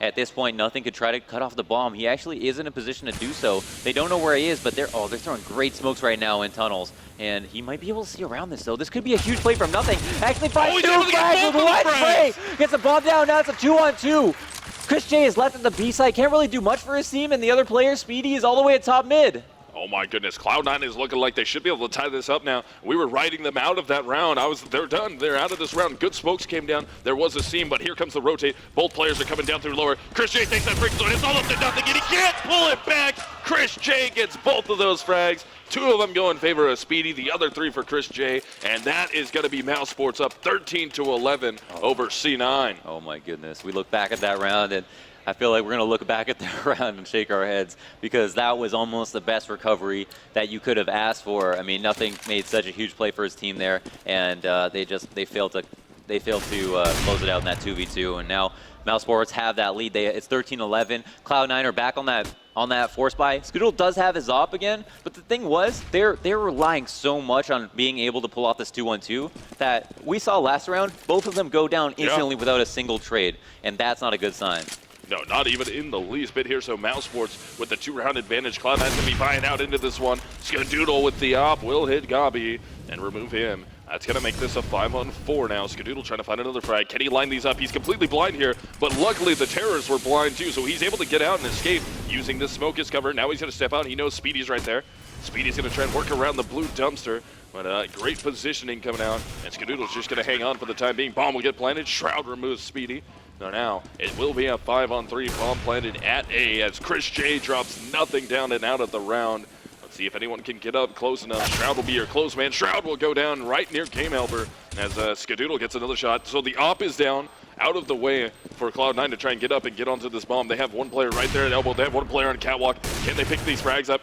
At this point, nothing could try to cut off the bomb. He actually is in a position to do so. They don't know where he is, but they're throwing great smokes right now in tunnels. And he might be able to see around this, though. This could be a huge play from nothing. Actually finds two frags with one spray. Gets the bomb down. Now it's a 2-on-2. Chris J is left at the B side. Can't really do much for his team, and the other player, Speedy, is all the way at top mid. Oh my goodness, Cloud9 is looking like they should be able to tie this up now. We were riding them out of that round. They're done. They're out of this round. Good smokes came down. There was a seam, but here comes the rotate. Both players are coming down through lower. Chris J takes that freak zone. It's all up to nothing, and he can't pull it back. Chris J gets both of those frags. Two of them go in favor of Speedy, the other three for Chris J, and that is going to be mousesports up 13-11 over C9. Oh my goodness. We look back at that round, and I feel like we're going to look back at that round and shake our heads because that was almost the best recovery that you could have asked for. I mean, nothing made such a huge play for his team there, and they failed to close it out in that 2v2. And now mousesports have that lead. It's 13-11. Cloud9 are back on that force buy. Scoodle does have his op again, but the thing was they're relying so much on being able to pull off this 2-1-2 that we saw last round. Both of them go down instantly without a single trade, and that's not a good sign. No, not even in the least bit here. So mousesports with the 2-round advantage. Cloud9 going to be buying out into this one. Skadoodle with the op will hit Gabi and remove him. That's going to make this a 5-on-4 now. Skadoodle trying to find another frag. Can he line these up? He's completely blind here, but luckily the terrorists were blind too, so he's able to get out and escape using this smoke as cover. Now he's going to step out. He knows Speedy's right there. Speedy's going to try and work around the blue dumpster, but great positioning coming out, and Skadoodle's just going to hang on for the time being. Bomb will get planted. Shroud removes Speedy. Now, it will be a 5-on-3 bomb planted at A as Chris J drops nothing down and out of the round. Let's see if anyone can get up close enough. Shroud will be your close man. Shroud will go down right near Game Helper as Skadoodle gets another shot. So the op is down, out of the way for Cloud9 to try and get up and get onto this bomb. They have one player right there at elbow. They have one player on catwalk. Can they pick these frags up?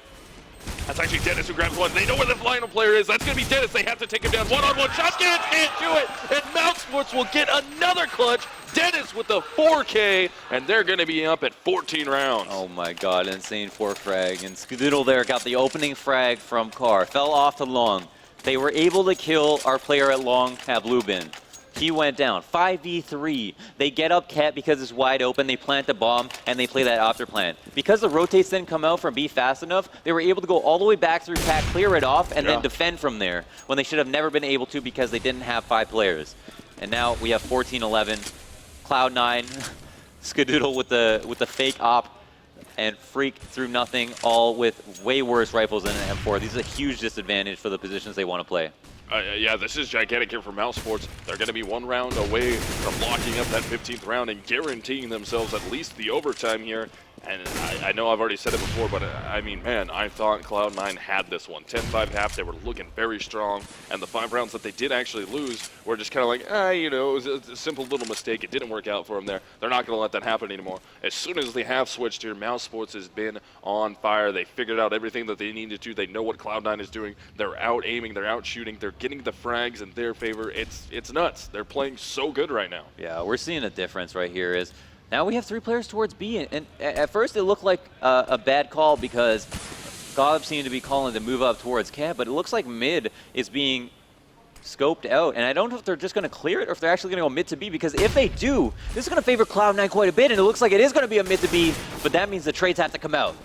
That's actually Dennis who grabs one. They know where the final player is. That's going to be Dennis. They have to take him down. One-on-one shot. Can't do it. And mousesports will get another clutch. Dennis with the 4K, and they're going to be up at 14 rounds. Oh my god, insane 4 frag. And Skadoodle there got the opening frag from Carr. Fell off to long. They were able to kill our player at long at blue bin. He went down. 5v3. They get up Cat because it's wide open. They plant the bomb, and they play that after plant. Because the rotates didn't come out from B fast enough, they were able to go all the way back through Cat, clear it off, and then defend from there, when they should have never been able to because they didn't have 5 players. And now we have 14-11. Cloud9, Skadoodle with the fake op, and Freak through nothing, all with way worse rifles than an M4. These are a huge disadvantage for the positions they want to play. Yeah, this is gigantic here for mousesports. They're going to be 1 round away from locking up that 15th round and guaranteeing themselves at least the overtime here. And I know I've already said it before, but I mean, man, I thought Cloud9 had this one. 10-5 half, they were looking very strong. And the 5 rounds that they did actually lose were just kind of like, you know, it was a simple little mistake. It didn't work out for them there. They're not going to let that happen anymore. As soon as they have switched here, mousesports has been on fire. They figured out everything that they needed to. They know what Cloud9 is doing. They're out aiming, they're out shooting, they're getting the frags in their favor. It's nuts. They're playing so good right now. Yeah, we're seeing a difference right here is now we have 3 players towards B, and at first it looked like a bad call because Gob seemed to be calling to move up towards Cat, but it looks like mid is being scoped out, and I don't know if they're just going to clear it or if they're actually going to go mid to B, because if they do, this is going to favor Cloud9 quite a bit, and it looks like it is going to be a mid to B, but that means the trades have to come out.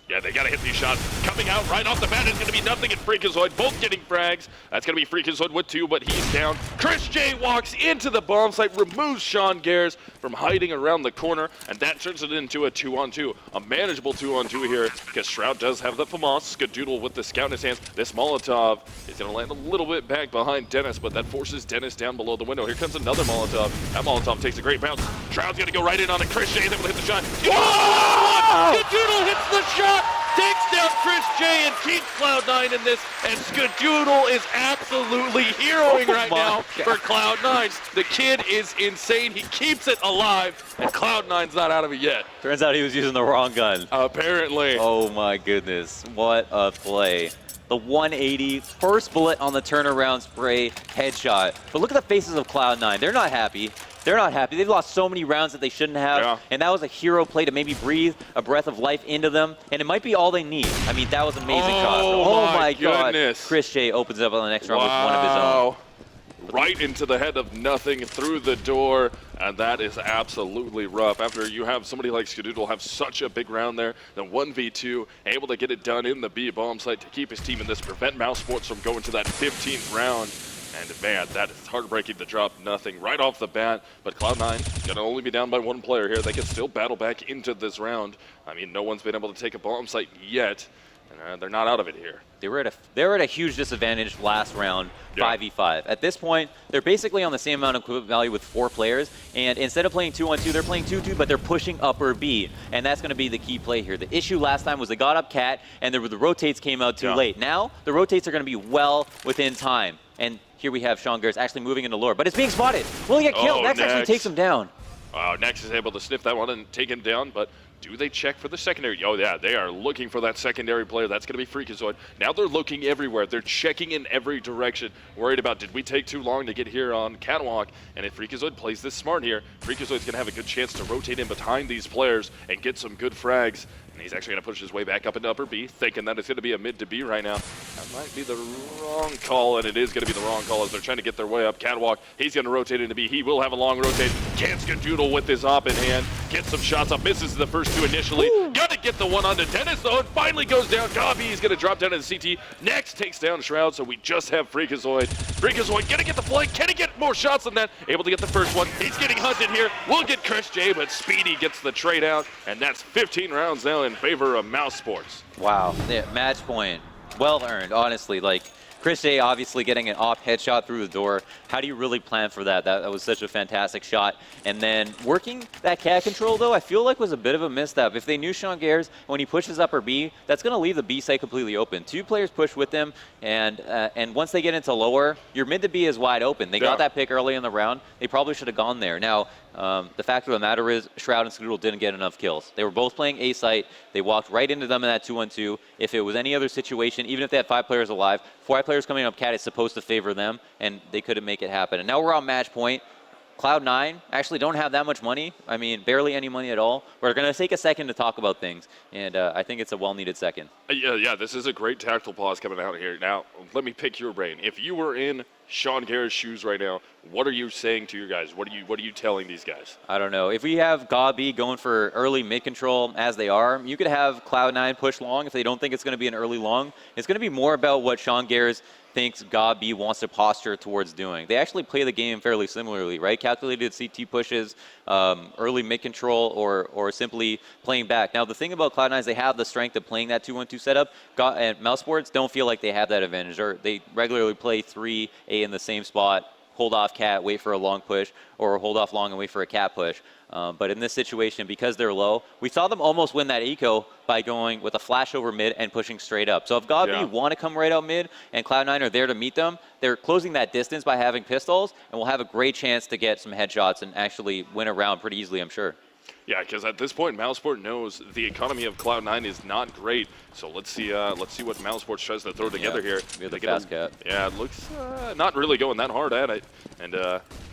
Yeah, they got to hit these shots. Coming out right off the bat is going to be nothing and Freakazoid, both getting frags. That's going to be Freakazoid with 2, but he's down. Chris J walks into the bomb site, removes Sean Gares from hiding around the corner, and that turns it into a 2-on-2. A manageable 2-on-2 here, because Shroud does have the FAMAS. Skadoodle with the scout in his hands. This Molotov is going to land a little bit back behind Dennis, but that forces Dennis down below the window. Here comes another Molotov. That Molotov takes a great bounce. Shroud's going to go right in on it. Chris J is able to hit the shot. Skadoodle hits the shot, takes down Chris J and keeps Cloud9 in this, and Skadoodle is absolutely heroing right now for Cloud9. The kid is insane. He keeps it alive, and Cloud9's not out of it yet. Turns out he was using the wrong gun. Apparently. Oh my goodness, what a play. The 180, first bullet on the turnaround spray, headshot. But look at the faces of Cloud9. They're not happy. They're not happy. They've lost so many rounds that they shouldn't have, and that was a hero play to maybe breathe a breath of life into them, and it might be all they need. I mean, that was an amazing shot. Oh my goodness. God. Chris J opens up on the next round with one of his own. right into the head of Nothing through the door, and that is absolutely rough. After you have somebody like Skadoodle have such a big round there, then 1v2, able to get it done in the B bomb site to keep his team in this, prevent mousesports from going to that 15th round. And man, that is heartbreaking to drop Nothing right off the bat. But Cloud9 gonna only be down by one player here. They can still battle back into this round. I mean, no one's been able to take a bomb site yet, and they're not out of it here. They were at a huge disadvantage last round, 5v5. At this point, they're basically on the same amount of equipment value with 4 players, and instead of playing 2-on-2, they're playing 2-2, but they're pushing upper B, and that's going to be the key play here. The issue last time was they got up Cat, and the rotates came out too late. Now, the rotates are going to be well within time, and here we have Sean Garris actually moving into lore, but it's being spotted. Will he get killed? Nex actually takes him down. Nex is able to sniff that one and take him down, but do they check for the secondary? Oh yeah, they are looking for that secondary player. That's going to be Freakazoid. Now they're looking everywhere. They're checking in every direction, worried about, did we take too long to get here on Catwalk? And if Freakazoid plays this smart here, Freakazoid's going to have a good chance to rotate in behind these players and get some good frags. And he's actually going to push his way back up into upper B, thinking that it's going to be a mid to B right now. That might be the wrong call, and it is going to be the wrong call as they're trying to get their way up. Catwalk, he's going to rotate into B. He will have a long rotate. Can't Skadoodle with his op in hand. Gets some shots up, misses the first 2 initially. Gonna get the one onto Dennis, though, and finally goes down. Gabi is going to drop down into CT. Next takes down Shroud, so we just have Freakazoid. Freakazoid gonna get the flank. Can he get more shots than that? Able to get the first one. He's getting hunted here. We'll get Chris J, but Speedy gets the trade out, and that's 15 rounds now in favor of mousesports. Wow, yeah, match point. Well earned, honestly. Like, Chris J obviously getting an off headshot through the door. How do you really plan for that? That was such a fantastic shot. And then working that cat control, though, I feel like was a bit of a misstep. If they knew Sean Garris, when he pushes upper B, that's going to leave the B site completely open. 2 players push with them, and once they get into lower, your mid to B is wide open. They got that pick early in the round. They probably should have gone there. Now, the fact of the matter is, Shroud and Skadoodle didn't get enough kills. They were both playing A site. They walked right into them in that 2-on-2. If it was any other situation, even if they had 5 players alive, 4 players coming up cat is supposed to favor them, and they couldn't make it happen. And now we're on match point. Cloud9 actually don't have that much money. I mean, barely any money at all. We're going to take a second to talk about things, and I think it's a well-needed second. Yeah, this is a great tactical pause coming out here. Now, let me pick your brain. If you were in Sean Garris' shoes right now, what are you saying to your guys? What are you telling these guys? I don't know. If we have Gabi going for early mid control as they are, you could have Cloud9 push long if they don't think it's going to be an early long. It's going to be more about what Sean Garris thinks Gabi wants to posture towards doing. They actually play the game fairly similarly, right? Calculated CT pushes, early mid control, or simply playing back. Now, the thing about Cloud9 is they have the strength of playing that 2-1-2 setup, and mousesports don't feel like they have that advantage, or they regularly play 3A in the same spot, hold off cat, wait for a long push, or hold off long and wait for a cat push. But in this situation, because they're low, we saw them almost win that eco by going with a flash over mid and pushing straight up. So if Gabi want to come right out mid and Cloud9 are there to meet them, they're closing that distance by having pistols, and we'll have a great chance to get some headshots and actually win a round pretty easily, I'm sure. Yeah, because at this point, mousesports knows the economy of Cloud9 is not great. So let's see what mousesports tries to throw together here. The fast cat. Yeah, it looks not really going that hard at it. And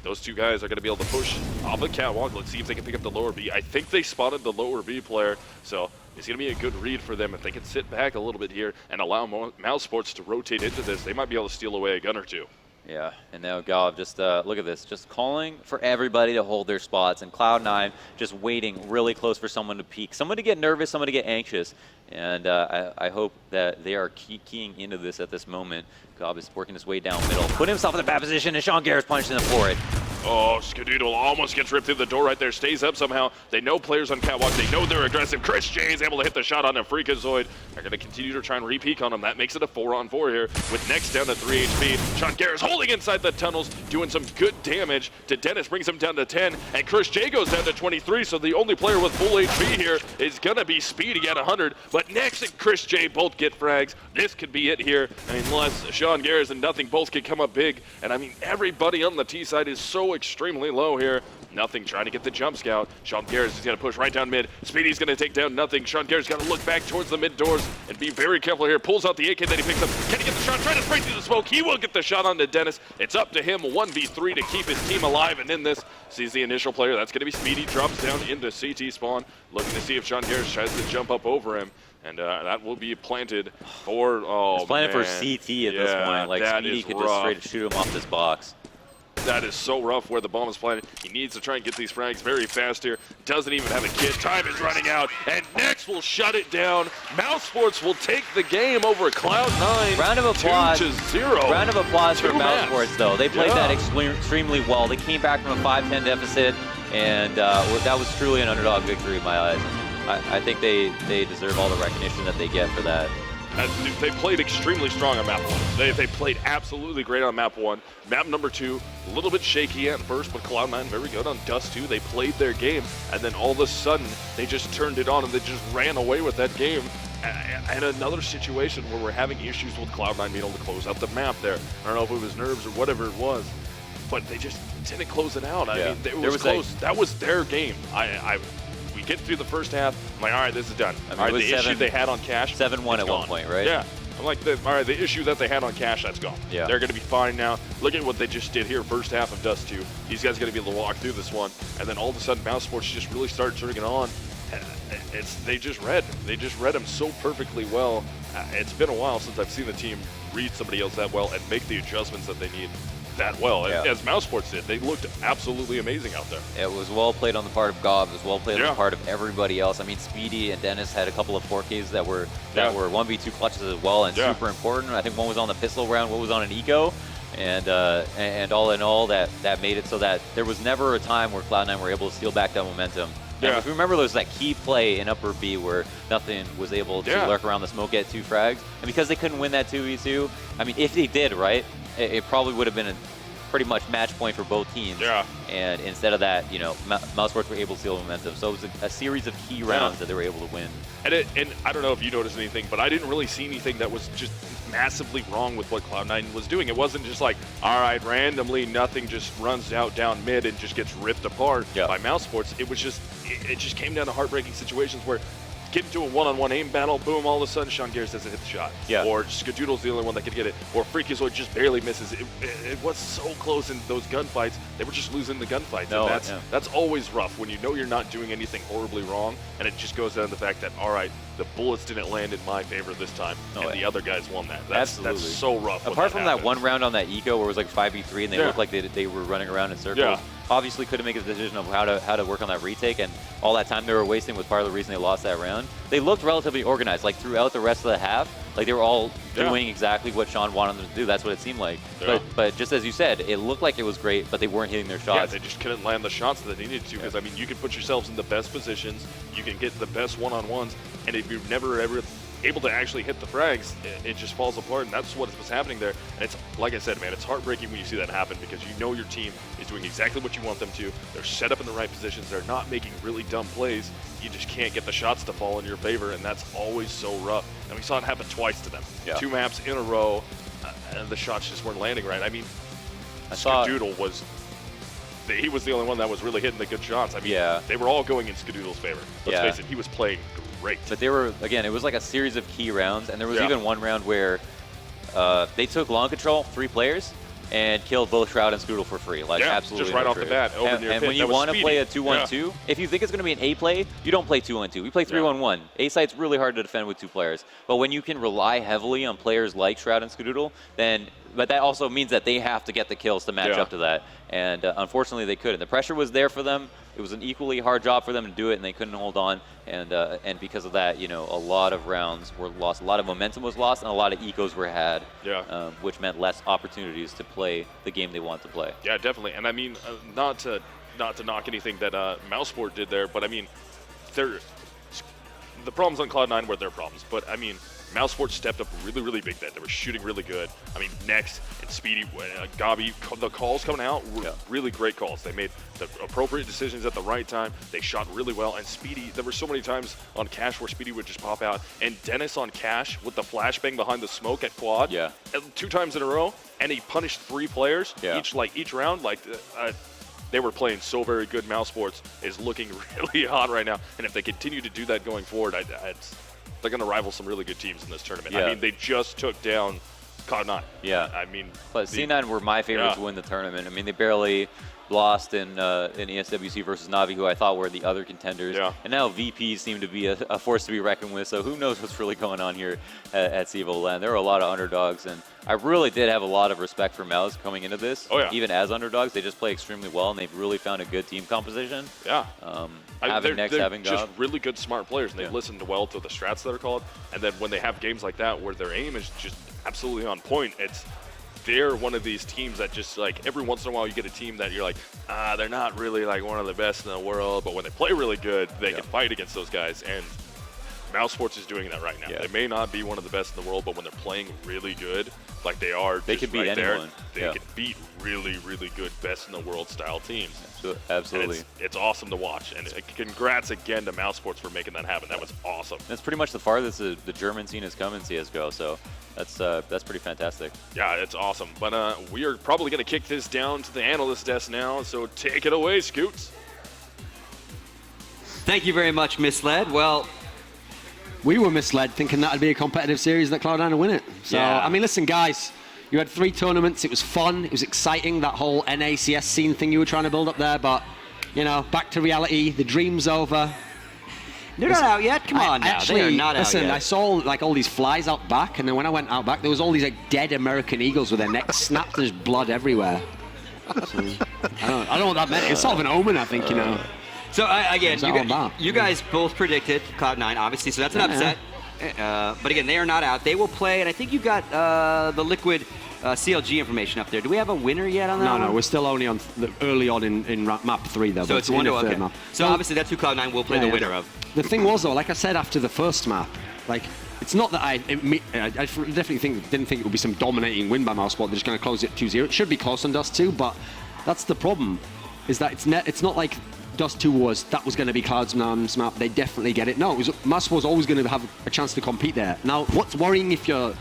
those 2 guys are going to be able to push off the catwalk. Let's see if they can pick up the lower B. I think they spotted the lower B player, so it's going to be a good read for them. If they can sit back a little bit here and allow mousesports to rotate into this, they might be able to steal away a gun or 2. Yeah, and now Gav just look at this, just calling for everybody to hold their spots, and Cloud9 just waiting really close for someone to peek, someone to get nervous, someone to get anxious, and I hope that they are keying into this at this moment. Gav is working his way down middle, putting himself in a bad position, and Sean Garris punching him for it. Oh, Skadoodle almost gets ripped through the door right there, stays up somehow. They know players on catwalk, they know they're aggressive. Chris J is able to hit the shot on a Freakazoid. They're going to continue to try and re-peek on him. That makes it a 4-on-4 here with Nex down to 3 HP. Sean Garris holding inside the tunnels, doing some good damage to Dennis, brings him down to 10, and Chris J goes down to 23, so the only player with full HP here is going to be Speedy at 100, but Nex and Chris J both get frags. This could be it here, unless Sean Garris and Nothing both can come up big, and I mean, everybody on the T side is so extremely low here. Nothing trying to get the jump scout. Sean Garris is going to push right down mid. Speedy's going to take down Nothing. Sean Garris got to look back towards the mid doors and be very careful here. Pulls out the AK that he picks up. Can he get the shot? Trying to spray through the smoke. He will get the shot onto Dennis. It's up to him, 1v3 to keep his team alive. And in this, sees the initial player. That's going to be Speedy. Drops down into CT spawn. Looking to see if Sean Garris tries to jump up over him. And that will be planted for, it's planted for CT at this point. Like, Speedy could just straight shoot him off this box. That is so rough where the bomb is planted. He needs to try and get these frags very fast here. Doesn't even have a kit. Time is running out, and Next will shut it down. mousesports will take the game over Cloud9. Round of applause. 2-0. Round of applause for maps. mousesports, though. They played that extremely well. They came back from a 5-10 deficit, and that was truly an underdog victory in my eyes. And I think they deserve all the recognition that they get for that. They played extremely strong on map 1. They played absolutely great on map 1. Map number 2, a little bit shaky at first, but Cloud9 very good on Dust 2. They played their game, and then all of a sudden, they just turned it on and they just ran away with that game. And another situation where we're having issues with Cloud9 being able to close out the map there. I don't know if it was nerves or whatever it was, but they just didn't close it out. I mean, it was close. That was their game. We get through the first half. I'm like, all right, this is done. I mean, all right, the issue they had on Cash, 7-1 at one point, right? Yeah. I'm like, all right, the issue that they had on Cash, that's gone. Yeah. They're going to be fine now. Look at what they just did here, first half of Dust 2. These guys are going to be able to walk through this one, and then all of a sudden, mousesports just really started turning it on. They just read them so perfectly well. It's been a while since I've seen the team read somebody else that well and make the adjustments that they need that well, as mousesports did. They looked absolutely amazing out there. It was well played on the part of Gob. It was well played on the part of everybody else. I mean, Speedy and Dennis had a couple of 4Ks that were 1v2 clutches as well, and super important. I think one was on the pistol round, one was on an eco, and all in all, that made it so that there was never a time where Cloud9 were able to steal back that momentum. And if you remember, there was that key play in upper B where Nothing was able to lurk around the smoke, get 2 frags, and because they couldn't win that 2v2, I mean, if they did, right, it probably would have been a pretty much match point for both teams. Yeah. And instead of that, you know, mousesports were able to steal momentum. So it was a series of key rounds that they were able to win. And I don't know if you noticed anything, but I didn't really see anything that was just massively wrong with what Cloud9 was doing. It wasn't just like, all right, randomly Nothing just runs out down mid and just gets ripped apart by mousesports. It was just, it just came down to heartbreaking situations where get into a one-on-one aim battle, boom, all of a sudden Sean Garris doesn't hit the shot. Or Skadoodle's the only one that could get it. Or Freakazoid just barely misses. It was so close in those gunfights. They were just losing the gunfights. No, and that's always rough when you know you're not doing anything horribly wrong, and it just goes down to the fact that, all right, the bullets didn't land in my favor this time, and the other guys won that. That's so rough. Apart from that one round on that eco where it was like 5v3 and they looked like they were running around in circles. Obviously couldn't make a decision of how to work on that retake, and all that time they were wasting was part of the reason they lost that round. They looked relatively organized, like throughout the rest of the half, like they were all doing exactly what Sean wanted them to do. That's what it seemed like. But just as you said, it looked like it was great, but they weren't hitting their shots. Yeah, they just couldn't land the shots that they needed to, because I mean, you can put yourselves in the best positions, you can get the best one-on-ones, and if you're never ever able to actually hit the frags, it just falls apart, and that's what was happening there. And it's, like I said, man, it's heartbreaking when you see that happen, because you know your team is doing exactly what you want them to. They're set up in the right positions. They're not making really dumb plays. You just can't get the shots to fall in your favor, and that's always so rough. And we saw it happen twice to them. 2 maps in a row, and the shots just weren't landing right. I mean, Skadoodle was... He was the only one that was really hitting the good shots. I mean, they were all going in Skadoodle's favor. Let's face it, he was playing great. But they were, again, it was like a series of key rounds, and there was even one round where they took long control, 3 players, and killed both Shroud and Skadoodle for free. Like, absolutely just right off the bat. And when you want to play a 2-1-2, if you think it's going to be an A play, you don't play 2-1-2. We play 3-1-1. A site's really hard to defend with 2 players. But when you can rely heavily on players like Shroud and Skadoodle, then... But that also means that they have to get the kills to match up to that. And unfortunately, they couldn't. The pressure was there for them. It was an equally hard job for them to do it, and they couldn't hold on. And because of that, you know, a lot of rounds were lost. A lot of momentum was lost, and a lot of ecos were had, which meant less opportunities to play the game they want to play. Yeah, definitely. And I mean, not to knock anything that mousesports did there, but I mean, the problems on Cloud9 were their problems. But I mean, mousesports stepped up really, really big then. They were shooting really good. I mean, Next and Speedy, Gabi, the calls coming out were really great calls. They made the appropriate decisions at the right time. They shot really well. And Speedy, there were so many times on Cash where Speedy would just pop out. And Dennis on Cash with the flashbang behind the smoke at Quad, 2 times in a row, and he punished 3 players each round. They were playing so very good. mousesports is looking really hot right now. And if they continue to do that going forward, they're going to rival some really good teams in this tournament. I mean, they just took down Cloud9. I mean, but C9 were my favorites to win the tournament. I mean, they barely lost in ESWC versus Navi, who I thought were the other contenders. Yeah. And now VPs seem to be a force to be reckoned with, so who knows what's really going on here at CEVO land. There are a lot of underdogs, and I really did have a lot of respect for Mouse coming into this. Oh, yeah. Even as underdogs, they just play extremely well, and they've really found a good team composition. Yeah. Having Next, having just Gob. really good, smart players, and they listened well to the strats that are called. And then when they have games like that where their aim is just absolutely on point, they're one of these teams that just like every once in a while you get a team that you're like, they're not really like one of the best in the world, but when they play really good, they can fight against those guys. And mousesports is doing that right now. They may not be one of the best in the world, but when they're playing really good, like they are, they can beat anyone. They can beat really, really good, best in the world style teams. Absolutely. And it's awesome to watch. And congrats again to mousesports for making that happen. That was awesome. That's pretty much the farthest the German scene has come in CSGO, so that's pretty fantastic. Yeah, it's awesome. But we are probably going to kick this down to the analyst desk now, so take it away, Scoots. Thank you very much, Misled. Well, we were misled thinking that would be a competitive series that Cloud9 would win it. So, I mean, listen, guys, you had 3 tournaments. It was fun. It was exciting, that whole NACS scene thing you were trying to build up there. But, you know, back to reality. The dream's over. They're not out yet. Come on now. Actually, they are not listen, out yet. I saw like all these flies out back, and then when I went out back, there was all these like dead American eagles with their necks snapped. There's blood everywhere. So, I don't know what that meant. It's sort of an omen, I think, you know. So again, you guys both predicted Cloud9, obviously, so that's an upset. But again, they are not out. They will play, and I think you got the Liquid CLG information up there. Do we have a winner yet on that? No, we're still only on early on in map 3 though. So it's 1 to okay. Map. So obviously that's who Cloud9 will play the winner of. The thing was though, like I said after the first map, like it's not that I definitely didn't think it would be some dominating win by mousesports. They're just going to close it 2-0. It should be close on Dust 2, but that's the problem. Is that it's not like Dust 2 was going to be Cloud9's map. They definitely get it. No, mousesports was always going to have a chance to compete there. Now, what's worrying if you're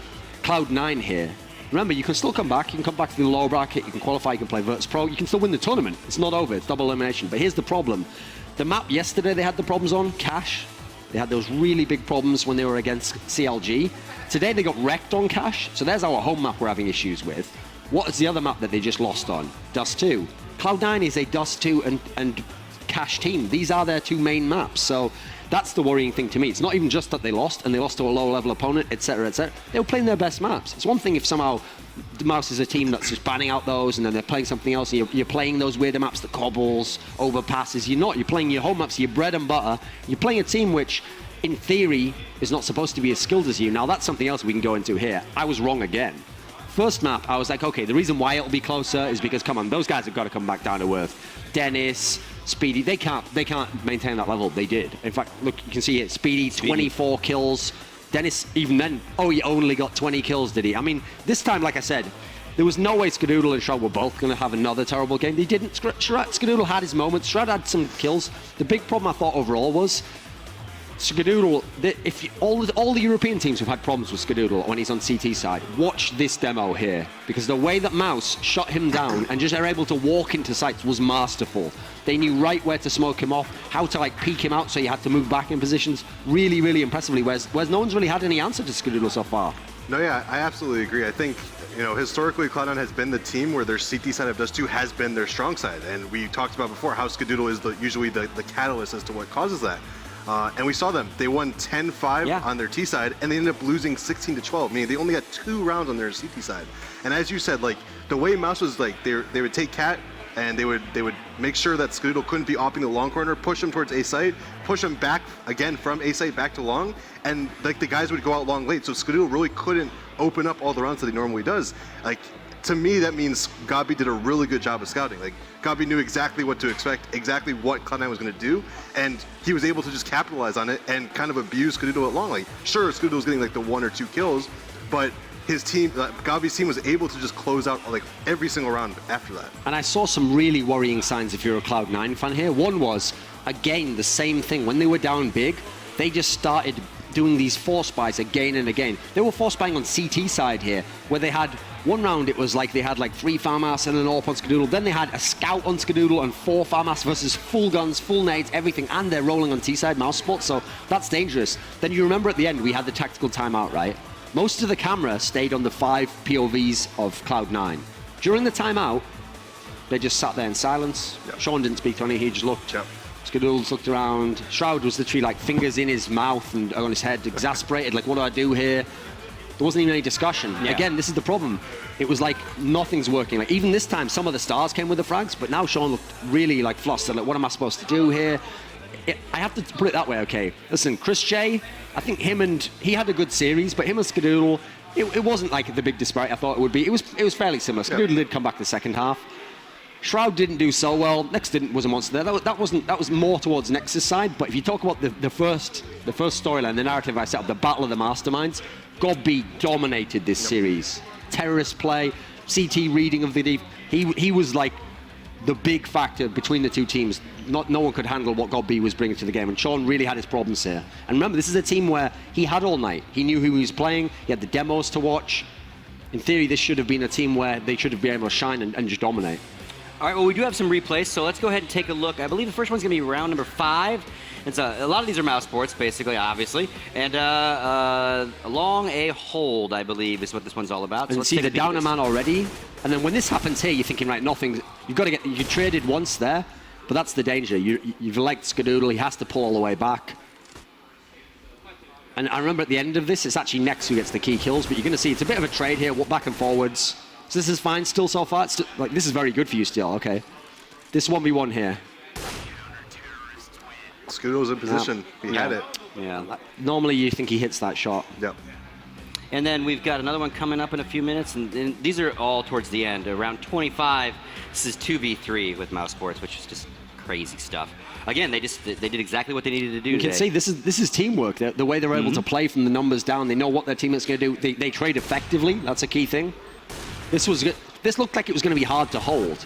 Cloud9 here? Remember, you can still come back. You can come back to the lower bracket. You can qualify. You can play Virtus Pro. You can still win the tournament. It's not over. It's double elimination. But here's the problem. The map yesterday they had the problems on, Cash. They had those really big problems when they were against CLG. Today they got wrecked on Cash. So there's our home map we're having issues with. What is the other map that they just lost on? Dust 2. Cloud9 is a Dust 2 and Cash team. These are their 2 main maps. So that's the worrying thing to me. It's not even just that they lost and they lost to a lower level opponent, etc., etc. They were playing their best maps. It's one thing if somehow the Mouse is a team that's just banning out those and then they're playing something else and you're playing those weirder maps, the cobbles, overpasses. You're not. You're playing your home maps, your bread and butter. You're playing a team which, in theory, is not supposed to be as skilled as you. Now, that's something else we can go into here. I was wrong again. First map, I was like, okay, the reason why it'll be closer is because, come on, those guys have got to come back down to earth. Dennis, Speedy, they can't maintain that level. They did. In fact, look, you can see it. Speedy, 24 kills. Dennis, even then, he only got 20 kills, did he? I mean, this time, like I said, there was no way Skadoodle and Shroud were both going to have another terrible game. They didn't. Skadoodle had his moments. Shroud had some kills. The big problem, I thought, overall was Skadoodle, all the European teams have had problems with Skadoodle when he's on CT side. Watch this demo here, because the way that Mouse shot him down and just are able to walk into sites was masterful. They knew right where to smoke him off, how to like peek him out so you had to move back in positions really, really impressively, whereas no one's really had any answer to Skadoodle so far. No, yeah, I absolutely agree. I think, historically Cloud9 has been the team where their CT side of Dust 2 has been their strong side, and we talked about before how Skadoodle is usually the catalyst as to what causes that. And we saw them. They won 10-5 on their T side, and they ended up losing 16-12, meaning they only got 2 rounds on their CT side. And as you said, like the way Mouse was like, they would take Cat, and they would make sure that Skadoodle couldn't be opping the long corner, push him towards A site, push him back again from A site back to long, and like the guys would go out long late. So Skadoodle really couldn't open up all the rounds that he normally does. Like, to me, that means Gabi did a really good job of scouting. Like, Gabi knew exactly what to expect, exactly what Cloud9 was going to do, and he was able to just capitalize on it and kind of abuse Skadoodle at long. Like, sure, Skadoodle was getting like the 1 or 2 kills, but his team, Gabi's team, was able to just close out like every single round after that. And I saw some really worrying signs if you're a Cloud9 fan here. One was, again, the same thing. When they were down big, they just started doing these force buys again and again. They were force buying on CT side here, where they had one round, it was like they had like 3 FAMAS and an AWP on Skadoodle. Then they had a scout on Skadoodle and 4 FAMAS versus full guns, full nades, everything, and they're rolling on T-side mousesports, so that's dangerous. Then you remember at the end, we had the tactical timeout, right? Most of the camera stayed on the 5 POVs of Cloud9. During the timeout, They just sat there in silence. Yep. Sean didn't speak to any. He just looked. Yep. Skadoodles looked around. Shroud was literally like fingers in his mouth and on his head, exasperated, like, what do I do here? There wasn't even any discussion. Yeah. Again, this is the problem. It was like nothing's working. Like even this time, some of the stars came with the frags, but now Sean looked really like flustered. Like, what am I supposed to do here? I have to put it that way, okay? Listen, Chris J, I think he had a good series, but him and Skadoodle, it wasn't like the big disparity I thought it would be. It was fairly similar. Skadoodle did come back the second half. Shroud didn't do so well. Nex was a monster there. That was more towards Nex's side. But if you talk about the first storyline, the narrative I set up, the Battle of the Masterminds, Gobby dominated this series. Terrorist play, CT reading of the deep. He was like the big factor between the two teams. No one could handle what Gobby was bringing to the game, and Sean really had his problems here. And remember, this is a team where he had all night. He knew who he was playing. He had the demos to watch. In theory, this should have been a team where they should have been able to shine and just dominate. All right, well, we do have some replays, so let's go ahead and take a look. I believe the first one's going to be round number 5. It's a lot of these are mouse sports, basically, obviously. And along a hold, I believe, is what this one's all about. And So let's see take the a peek at downer this. man already. And then when this happens here, you're thinking, right, nothing. You traded once there, but that's the danger. You've liked Skadoodle. He has to pull all the way back. And I remember at the end of this, it's actually Nex who gets the key kills, but you're going to see it's a bit of a trade here, back and forwards. So this is fine still so far. Like, this is very good for you still, okay. This 1v1 here. Skadoodle's in position. He had it. Yeah. Normally you think he hits that shot. Yep. And then we've got another one coming up in a few minutes, and these are all towards the end. Around 25, this is 2v3 with mouse sports, which is just crazy stuff. Again, they did exactly what they needed to do. You can see this is teamwork. The way they're able to play from the numbers down, they know what their teammate's going to do. They trade effectively. That's a key thing. This looked like it was going to be hard to hold.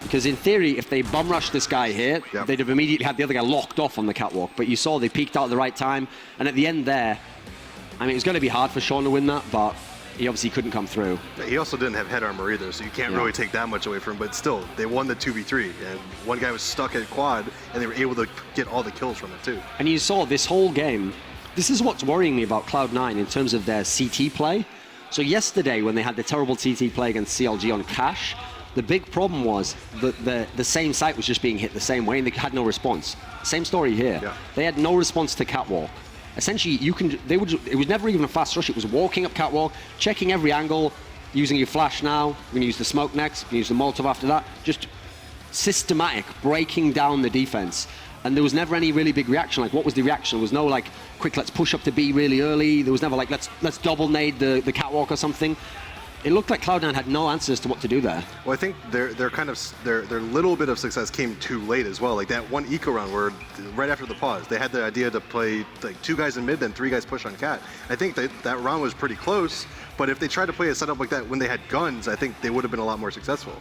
Because in theory, if they bum rushed this guy here, Yep. they'd have immediately had the other guy locked off on the catwalk. But you saw they peeked out at the right time. And at the end there, I mean, it was going to be hard for Sean to win that, but he obviously couldn't come through. He also didn't have head armor either, so you can't really take that much away from him. But still, they won the 2v3, and one guy was stuck at quad, and they were able to get all the kills from it too. And you saw this whole game. This is what's worrying me about Cloud9 in terms of their CT play. So yesterday, when they had the terrible CT play against CLG on Cash, the big problem was that the same site was just being hit the same way, and they had no response. Same story here. Yeah. They had no response to catwalk. Essentially, it was never even a fast rush. It was walking up catwalk, checking every angle, using your flash now. We're going to use the smoke next. We're going to use the Molotov after that. Just systematic, breaking down the defense. And there was never any really big reaction. Like, what was the reaction? There was no, like, quick, let's push up to B really early. There was never, like, let's double nade the catwalk or something. It looked like Cloud9 had no answers to what to do there. Well, I think their little bit of success came too late as well. Like that one eco round where right after the pause, they had the idea to play like 2 guys in mid, then 3 guys push on cat. I think that round was pretty close, but if they tried to play a setup like that when they had guns, I think they would have been a lot more successful.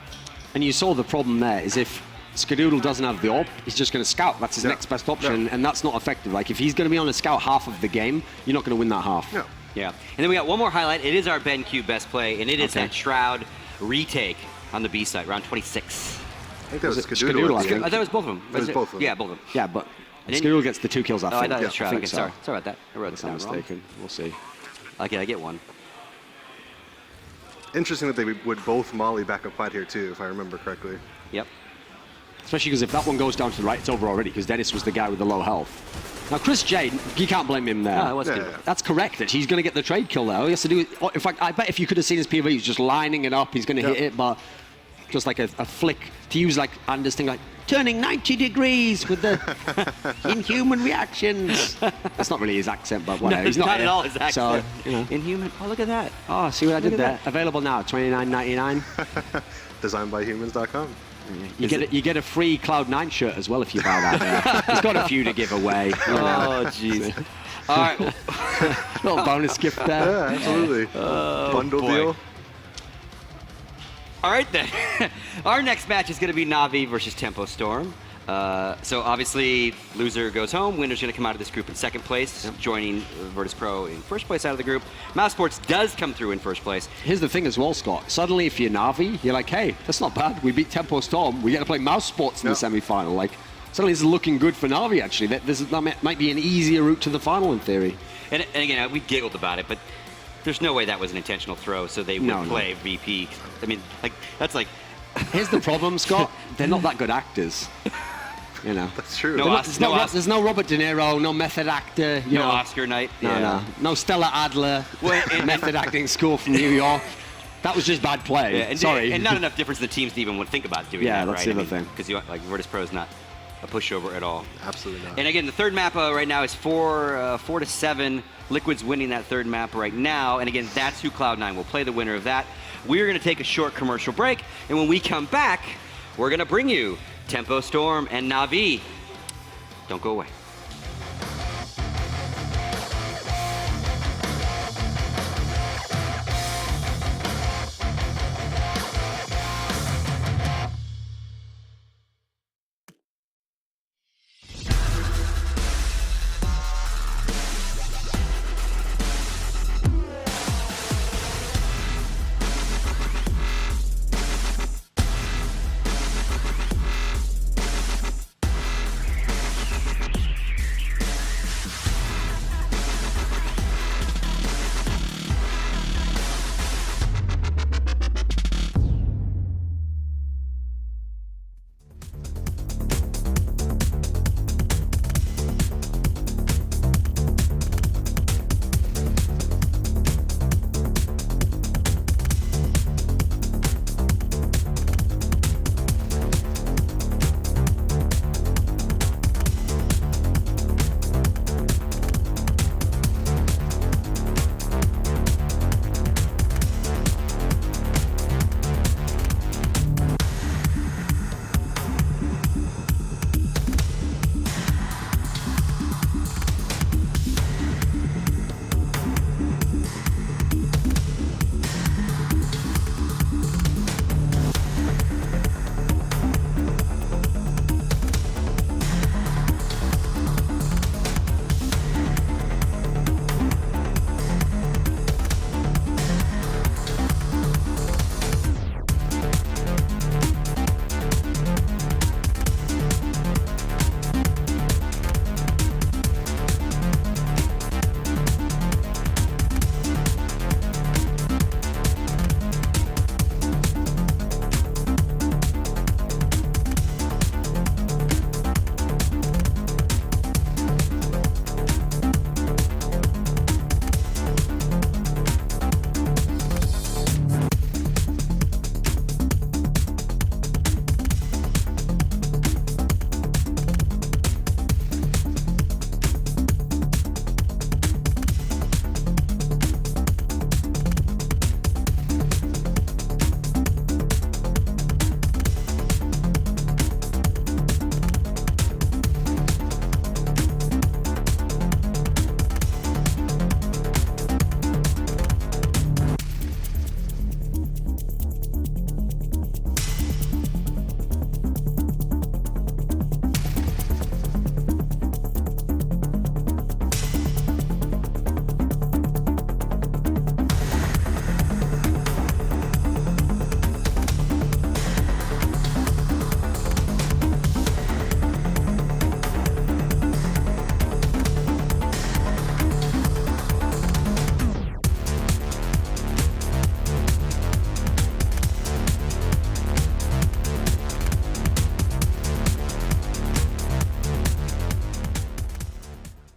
And you saw the problem there is if Skadoodle doesn't have the AWP, he's just going to scout. That's his next best option, and that's not effective. Like, if he's going to be on a scout half of the game, you're not going to win that half. No. Yeah. And then we got one more highlight. It is our BenQ best play, and it is that Shroud retake on the B side, round 26. I think that was Skadoodle, Skadoodle. I think. I thought it was both of them. It was both of them. Yeah, both of them. Yeah, but And then- Skadoodle gets the 2 kills, I Oh, I think. thought it was Shroud. I Okay, think so. sorry about that. I wrote this If I'm down wrong. mistaken. We'll see. Okay, I get one. Interesting that they would both molly back up quad here too, if I remember correctly. Yep. Especially because if that one goes down to the right, it's over already, because Dennis was the guy with the low health. Now, Chris J, you can't blame him there. No, it was good. That's correct, that he's going to get the trade kill there. All he has to do, in fact, I bet if you could have seen his POV, he's just lining it up, he's going to hit it, but just like a flick, to use like Anders' thing, like turning 90 degrees with the inhuman reactions. That's not really his accent, but whatever. No, He's not at here. all his accent. So, you know. Inhuman. Oh, look at that. Oh, see what I did at there? that. Available now, $29.99. Designedbyhumans.com. You get a free Cloud9 shirt as well if you buy that. He's got a few to give away. You know. Oh, jeez. All right. Little bonus gift there. Yeah, absolutely. Bundle boy. deal. All right, then. Our next match is going to be Na'Vi versus Tempo Storm. So obviously, loser goes home. Winner's going to come out of this group in second place, joining Virtus Pro in first place out of the group. mousesports does come through in first place. Here's the thing as well, Scott. Suddenly, if you're Na'Vi, you're like, hey, that's not bad. We beat Tempo Storm. We get to play mousesports in the semi-final. Like, suddenly this is looking good for Na'Vi, actually. That might be an easier route to the final, in theory. And again, we giggled about it, but there's no way that was an intentional throw, so they would play VP. I mean, like that's like Here's the problem, Scott. They're not that good actors. You know. That's true. There's no Robert De Niro, no method actor. No Oscar night. No Stella Adler, method acting school from New York. That was just bad play. Yeah, Sorry. And not enough difference in the teams to even would think about doing that, Yeah, right? that's the other thing. Because like Virtus Pro is not a pushover at all. Absolutely not. And again, the third map right now is 4-7. Liquid's winning that third map right now. And again, that's who Cloud9 will play, the winner of that. We're going to take a short commercial break. And when we come back, we're going to bring you Tempo Storm and Na'Vi. Don't go away.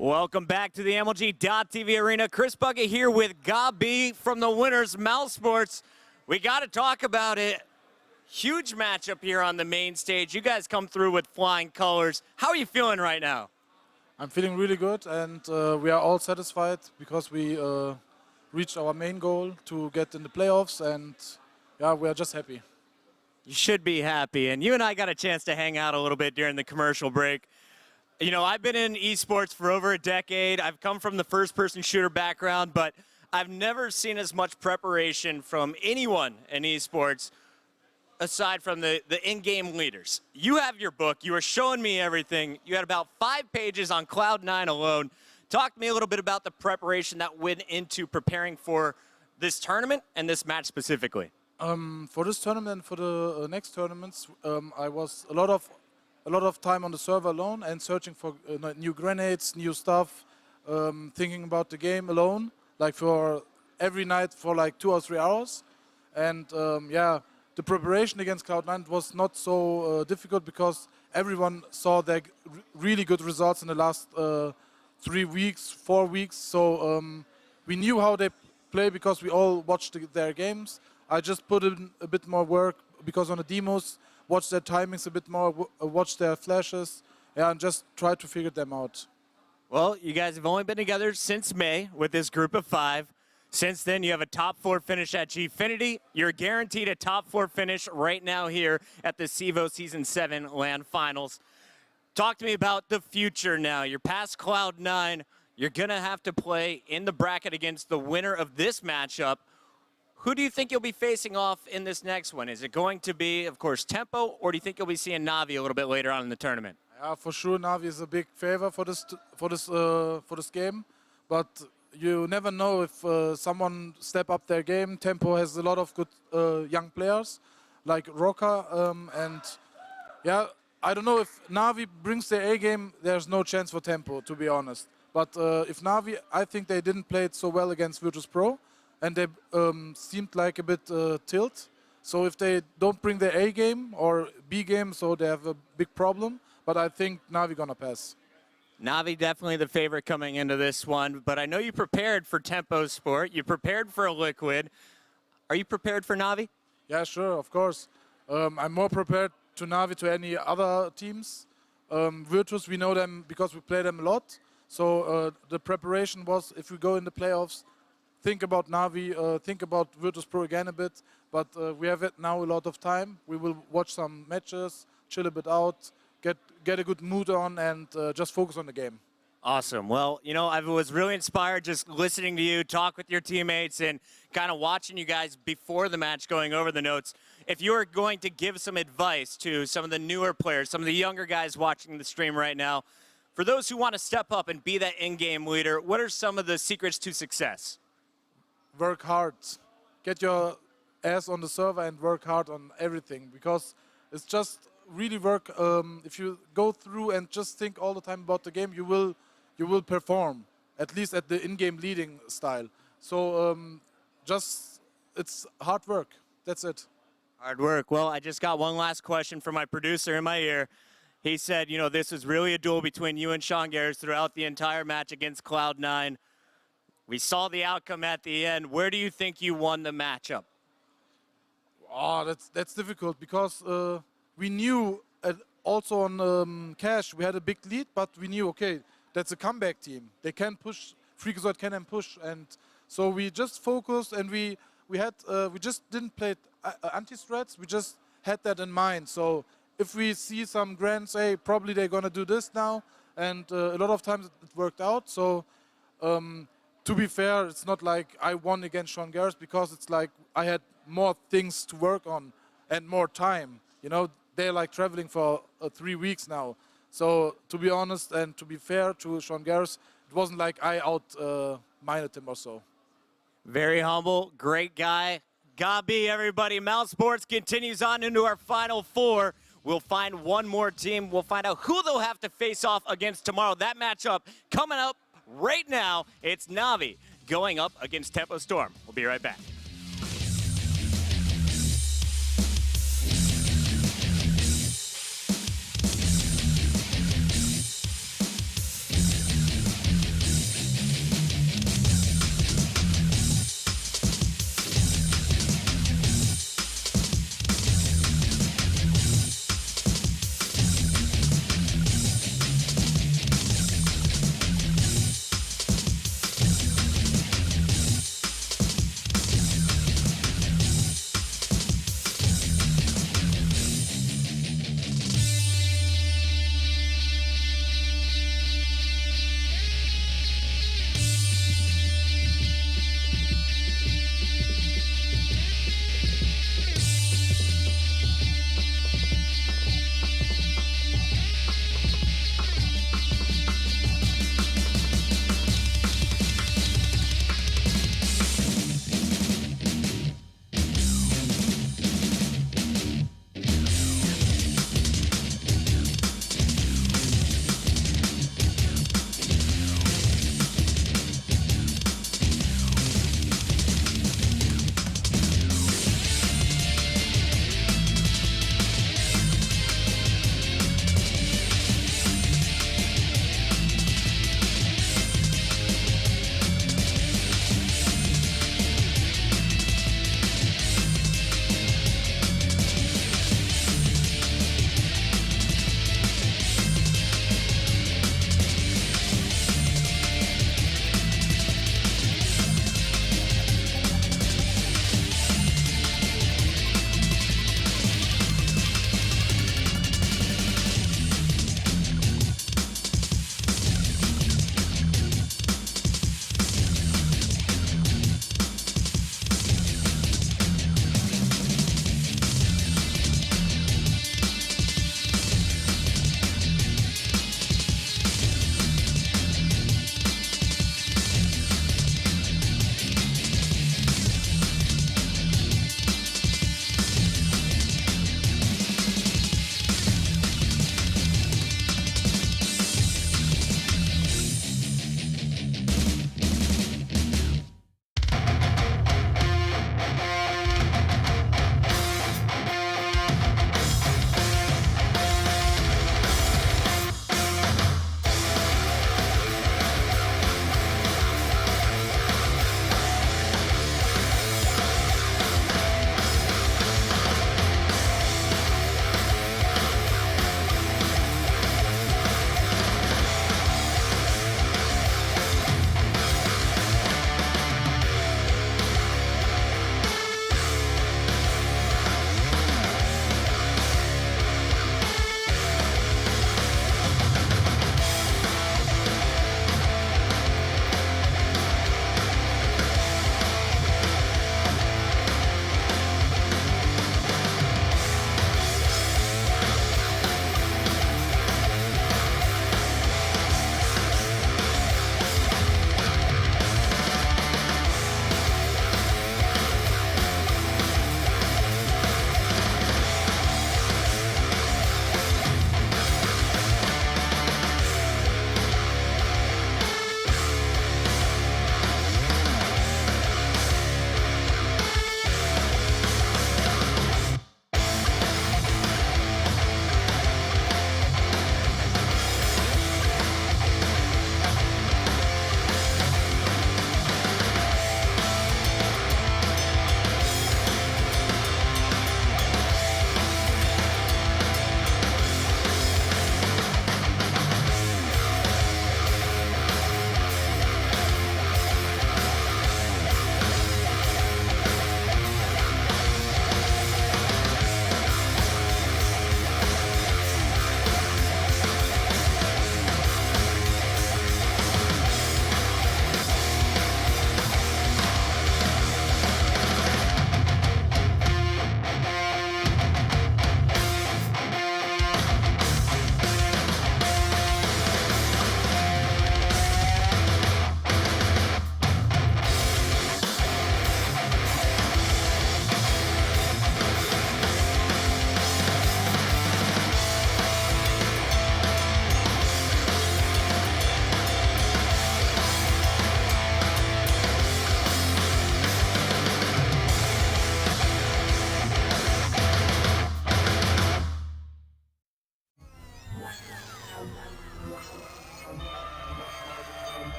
Welcome back to the MLG.TV Arena. Chris Bucket here with Gabi from the winners, mousesports. We got to talk about it. Huge matchup here on the main stage. You guys come through with flying colors. How are you feeling right now? I'm feeling really good, and we are all satisfied because we reached our main goal to get in the playoffs, and yeah, we are just happy. You should be happy. And you and I got a chance to hang out a little bit during the commercial break. You know, I've been in esports for over a decade. I've come from the first-person shooter background, but I've never seen as much preparation from anyone in esports aside from the in-game leaders. You have your book. You were showing me everything. You had about 5 pages on Cloud9 alone. Talk to me a little bit about the preparation that went into preparing for this tournament and this match specifically. For this tournament and for the next tournaments, I was a lot of time on the server alone and searching for new grenades, new stuff, thinking about the game alone, like for every night for like 2 or 3 hours. And yeah, the preparation against Cloud9 was not so difficult because everyone saw their really good results in the last 3 weeks, 4 weeks. So we knew how they play because we all watched their games. I just put in a bit more work because on the demos, watch their timings a bit more, watch their flashes, yeah, and just try to figure them out. Well, you guys have only been together since May with this group of 5. Since then, you have a top 4 finish at Gfinity. You're guaranteed a top 4 finish right now here at the CEVO Season 7 LAN Finals. Talk to me about the future now. You're past Cloud9. You're going to have to play in the bracket against the winner of this matchup. Who do you think you'll be facing off in this next one? Is it going to be, of course, Tempo, or do you think you'll be seeing Navi a little bit later on in the tournament? Yeah, for sure, Navi is a big favor for this game, but you never know if someone step up their game. Tempo has a lot of good young players, like Roca, and yeah, I don't know if Navi brings their A game. There's no chance for Tempo, to be honest. But if Navi, I think they didn't play it so well against Virtus Pro, and they seemed like a bit tilt. So if they don't bring their A game or B game, so they have a big problem. But I think Navi gonna pass. Navi definitely the favorite coming into this one, but I know you prepared for Tempo Sport. You prepared for Liquid. Are you prepared for Navi? Yeah, sure, of course. I'm more prepared to Navi to any other teams. Virtus, we know them because we play them a lot. So the preparation was, if we go in the playoffs, think about Navi, think about Virtus Pro again a bit. But we have it now a lot of time. We will watch some matches, chill a bit out, get a good mood on, and just focus on the game. Awesome. Well, you know, I was really inspired just listening to you talk with your teammates and kind of watching you guys before the match, going over the notes. If you were going to give some advice to some of the newer players, some of the younger guys watching the stream right now, for those who want to step up and be that in-game leader, what are some of the secrets to success? Work hard. Get your ass on the server and work hard on everything, because it's just really work. If you go through and just think all the time about the game, you will perform, at least at the in-game leading style. So just, it's hard work. That's it. Hard work. Well, I just got one last question from my producer in my ear. He said, you know, this is really a duel between you and Sean Garris throughout the entire match against Cloud9. We saw the outcome at the end. Where do you think you won the matchup? Oh, that's difficult, because we knew also on Cash we had a big lead, but we knew, okay, that's a comeback team. They can push, Freakazoid can push, and so we just focused, and we just didn't play anti-strats. We just had that in mind. So if we see some grants, hey, probably they're gonna do this now, and a lot of times it worked out. So to be fair, it's not like I won against Sean Garris, because it's like I had more things to work on and more time. You know, they're like traveling for 3 weeks now. So to be honest and to be fair to Sean Garris, it wasn't like I out-minded him or so. Very humble, great guy. Gabi, everybody. mousesports continues on into our Final Four. We'll find one more team. We'll find out who they'll have to face off against tomorrow. That matchup coming up right now. It's Navi going up against Tempo Storm. We'll be right back.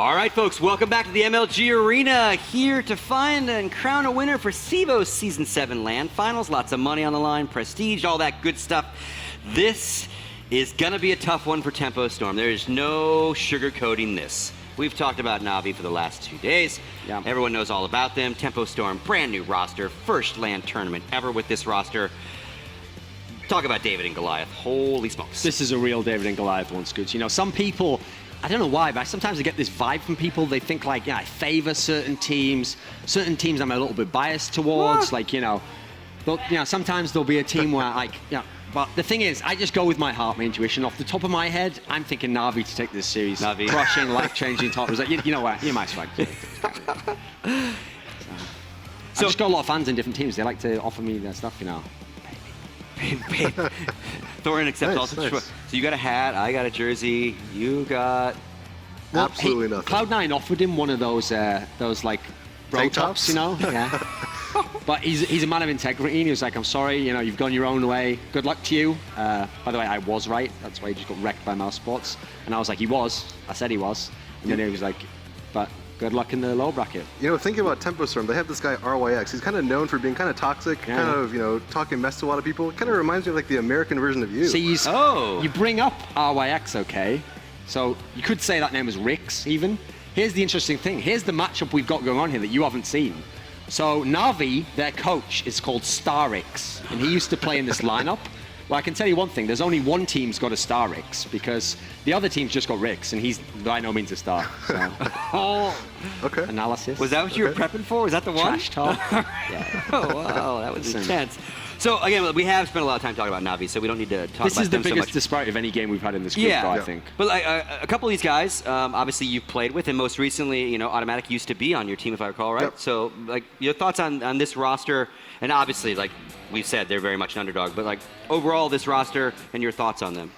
All right, folks, welcome back to the MLG Arena. Here to find and crown a winner for CEVO Season 7 LAN Finals. Lots of money on the line, prestige, all that good stuff. This is going to be a tough one for Tempo Storm. There is no sugarcoating this. We've talked about Na'Vi for the last 2 days. Yeah. Everyone knows all about them. Tempo Storm, brand new roster, first LAN tournament ever with this roster. Talk about David and Goliath. Holy smokes. This is a real David and Goliath one, Scoots. You know, some people, I don't know why, but sometimes I get this vibe from people. They think like, yeah, I favor certain teams. Certain teams I'm a little bit biased towards. Like, you know, sometimes there'll be a team where like, but the thing is, I just go with my heart, my intuition. Off the top of my head, I'm thinking Na'Vi to take this series. Na'Vi. Crushing, life-changing top result. You know what? You're my swag. I've just got a lot of fans in different teams. They like to offer me their stuff, you know. Thorin accepts Nice, also. nice. So you got a hat, I got a jersey, you got... Absolutely nothing. Cloud9 offered him one of those like bro Tank tops, tops? you know? Yeah. But he's a man of integrity, and he was like, I'm sorry, you know, you've gone your own way. Good luck to you. By the way, I was right. That's why he just got wrecked by mousesports. And I was like, he was. I said he was. And then he was like, but good luck in the low bracket. You know, thinking about Tempo Storm, they have this guy RYX. He's kind of known for being kind of toxic, kind of, you know, talking mess to a lot of people. It kind of reminds me of like the American version of you. See, you bring up RYX, okay? So you could say that name is Rix, even. Here's the interesting thing. Here's the matchup we've got going on here that you haven't seen. So Na'Vi, their coach, is called Starix, and he used to play in this lineup. Well, I can tell you one thing. There's only one team's got a Starix, because the other team's just got Rix, and he's by no means a star. So. Okay. Analysis. Was that what you were prepping for? Was that the one? Trash talk. Yeah. Oh, wow, that was intense. So, again, we have spent a lot of time talking about Na'Vi, so we don't need to talk This about is the them so biggest much. disparity of any game we've had in this group, though, I think. But a couple of these guys, obviously you've played with, and most recently, you know, Automatic used to be on your team, if I recall, right? Yep. So, like, your thoughts on this roster, and obviously, like we've said, they're very much an underdog, but like overall, this roster and your thoughts on them.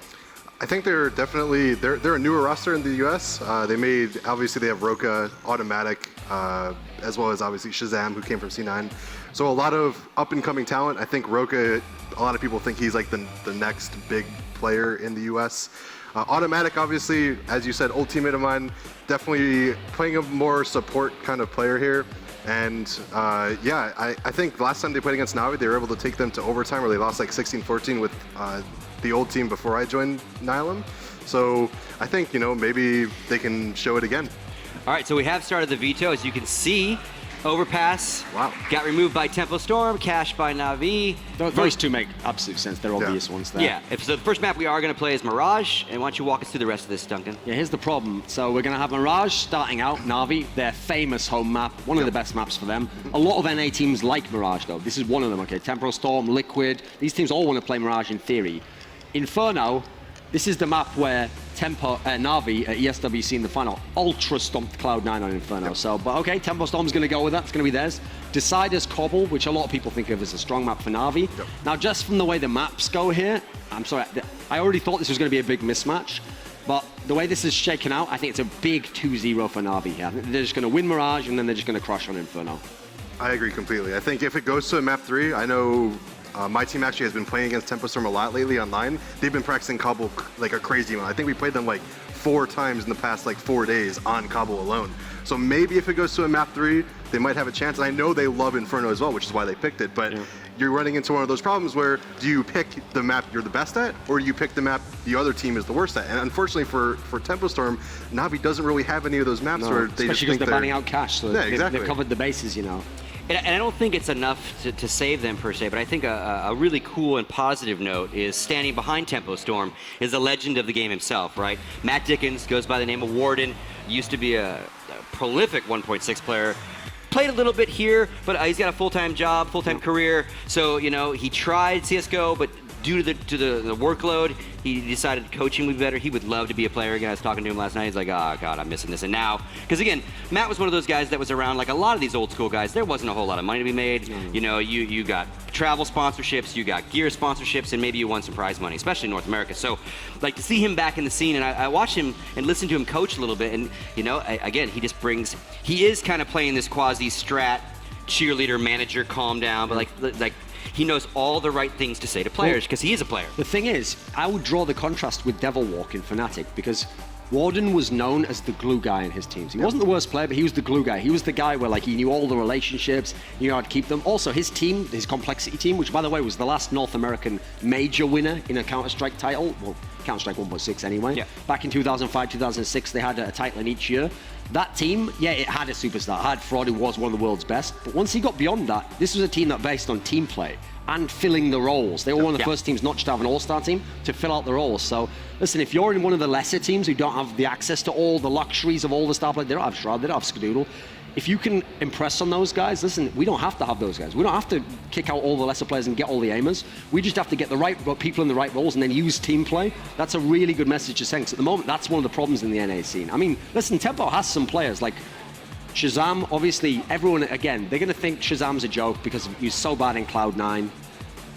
I think they're definitely, they're a newer roster in the US. Obviously they have Roka, Automatic, as well as obviously Shazam, who came from C9. So a lot of up and coming talent. I think Roka, a lot of people think he's like the next big player in the US. Automatic, obviously, as you said, old teammate of mine, definitely playing a more support kind of player here. And yeah, I think last time they played against Na'Vi, they were able to take them to overtime where they lost like 16-14 with the old team before I joined Nylum. So I think, you know, maybe they can show it again. All right, so we have started the veto. As you can see, Overpass got removed by Tempo Storm, Cash by Na'Vi. Those two make absolute sense. They're obvious ones there. Yeah, so the first map we are going to play is Mirage, and why don't you walk us through the rest of this, Duncan? Yeah, here's the problem. So we're going to have Mirage starting out, Na'Vi, their famous home map, one of the best maps for them. A lot of NA teams like Mirage, though. This is one of them, okay? Temporal Storm, Liquid, these teams all want to play Mirage in theory. Inferno, this is the map where Na'Vi at ESWC in the final ultra stomped Cloud9 on Inferno. So, but okay, Tempo Storm's going to go with that. It's going to be theirs. Deciders Cobble, which a lot of people think of as a strong map for Na'Vi. Now, just from the way the maps go here, I'm sorry, I already thought this was going to be a big mismatch. But the way this is shaken out, I think it's a big 2-0 for Na'Vi here. I think they're just going to win Mirage, and then they're just going to crush on Inferno. I agree completely. I think if it goes to a map 3, I know my team actually has been playing against Tempo Storm a lot lately online. They've been practicing Cobble like a crazy amount. I think we played them like 4 times in the past like 4 days on Cobble alone. So maybe if it goes to a map 3, they might have a chance. And I know they love Inferno as well, which is why they picked it. But you're running into one of those problems where do you pick the map you're the best at, or do you pick the map the other team is the worst at? And unfortunately for Tempo Storm, Na'Vi doesn't really have any of those maps where they just especially think because they're banning out Cash, so they've covered the bases, you know. And I don't think it's enough to save them per se, but I think a really cool and positive note is standing behind Tempo Storm is a legend of the game himself, right? Matt Dickens goes by the name of Warden, used to be a prolific 1.6 player. Played a little bit here, but he's got a full-time job, full-time career. So, you know, he tried CSGO, but due to the workload, he decided coaching would be better. He would love to be a player again. I was talking to him last night. He's like, oh, God, I'm missing this. And now, because again, Matt was one of those guys that was around, like a lot of these old school guys, there wasn't a whole lot of money to be made. You know, you got travel sponsorships, you got gear sponsorships, and maybe you won some prize money, especially in North America. So, like, to see him back in the scene, and I watched him and listened to him coach a little bit, and, you know, again, he is kind of playing this quasi-strat, cheerleader, manager, calm down, but like he knows all the right things to say to players because he is a player. The thing is, I would draw the contrast with Devil Walk in Fnatic because Warden was known as the glue guy in his teams. He wasn't the worst player, but he was the glue guy. He was the guy where like he knew all the relationships, he knew how to keep them. Also, his team, his Complexity team, which by the way was the last North American major winner in a Counter-Strike title, well, Counter-Strike 1.6 anyway. Yeah. Back in 2005, 2006, they had a title in each year. That team, yeah, it had a superstar. It had Fraud, who was one of the world's best. But once he got beyond that, this was a team that based on team play and filling the roles. They were one of the first teams not just to have an all-star team, to fill out the roles. So, listen, if you're in one of the lesser teams who don't have the access to all the luxuries of all the star players, they don't have Shroud, they don't have Skadoodle. If you can impress on those guys, listen, we don't have to have those guys. We don't have to kick out all the lesser players and get all the aimers. We just have to get the right people in the right roles and then use team play. That's a really good message to send. At the moment, that's one of the problems in the NA scene. I mean, listen, Tempo has some players like Shazam. Obviously, everyone, again, they're going to think Shazam's a joke because he's so bad in Cloud9.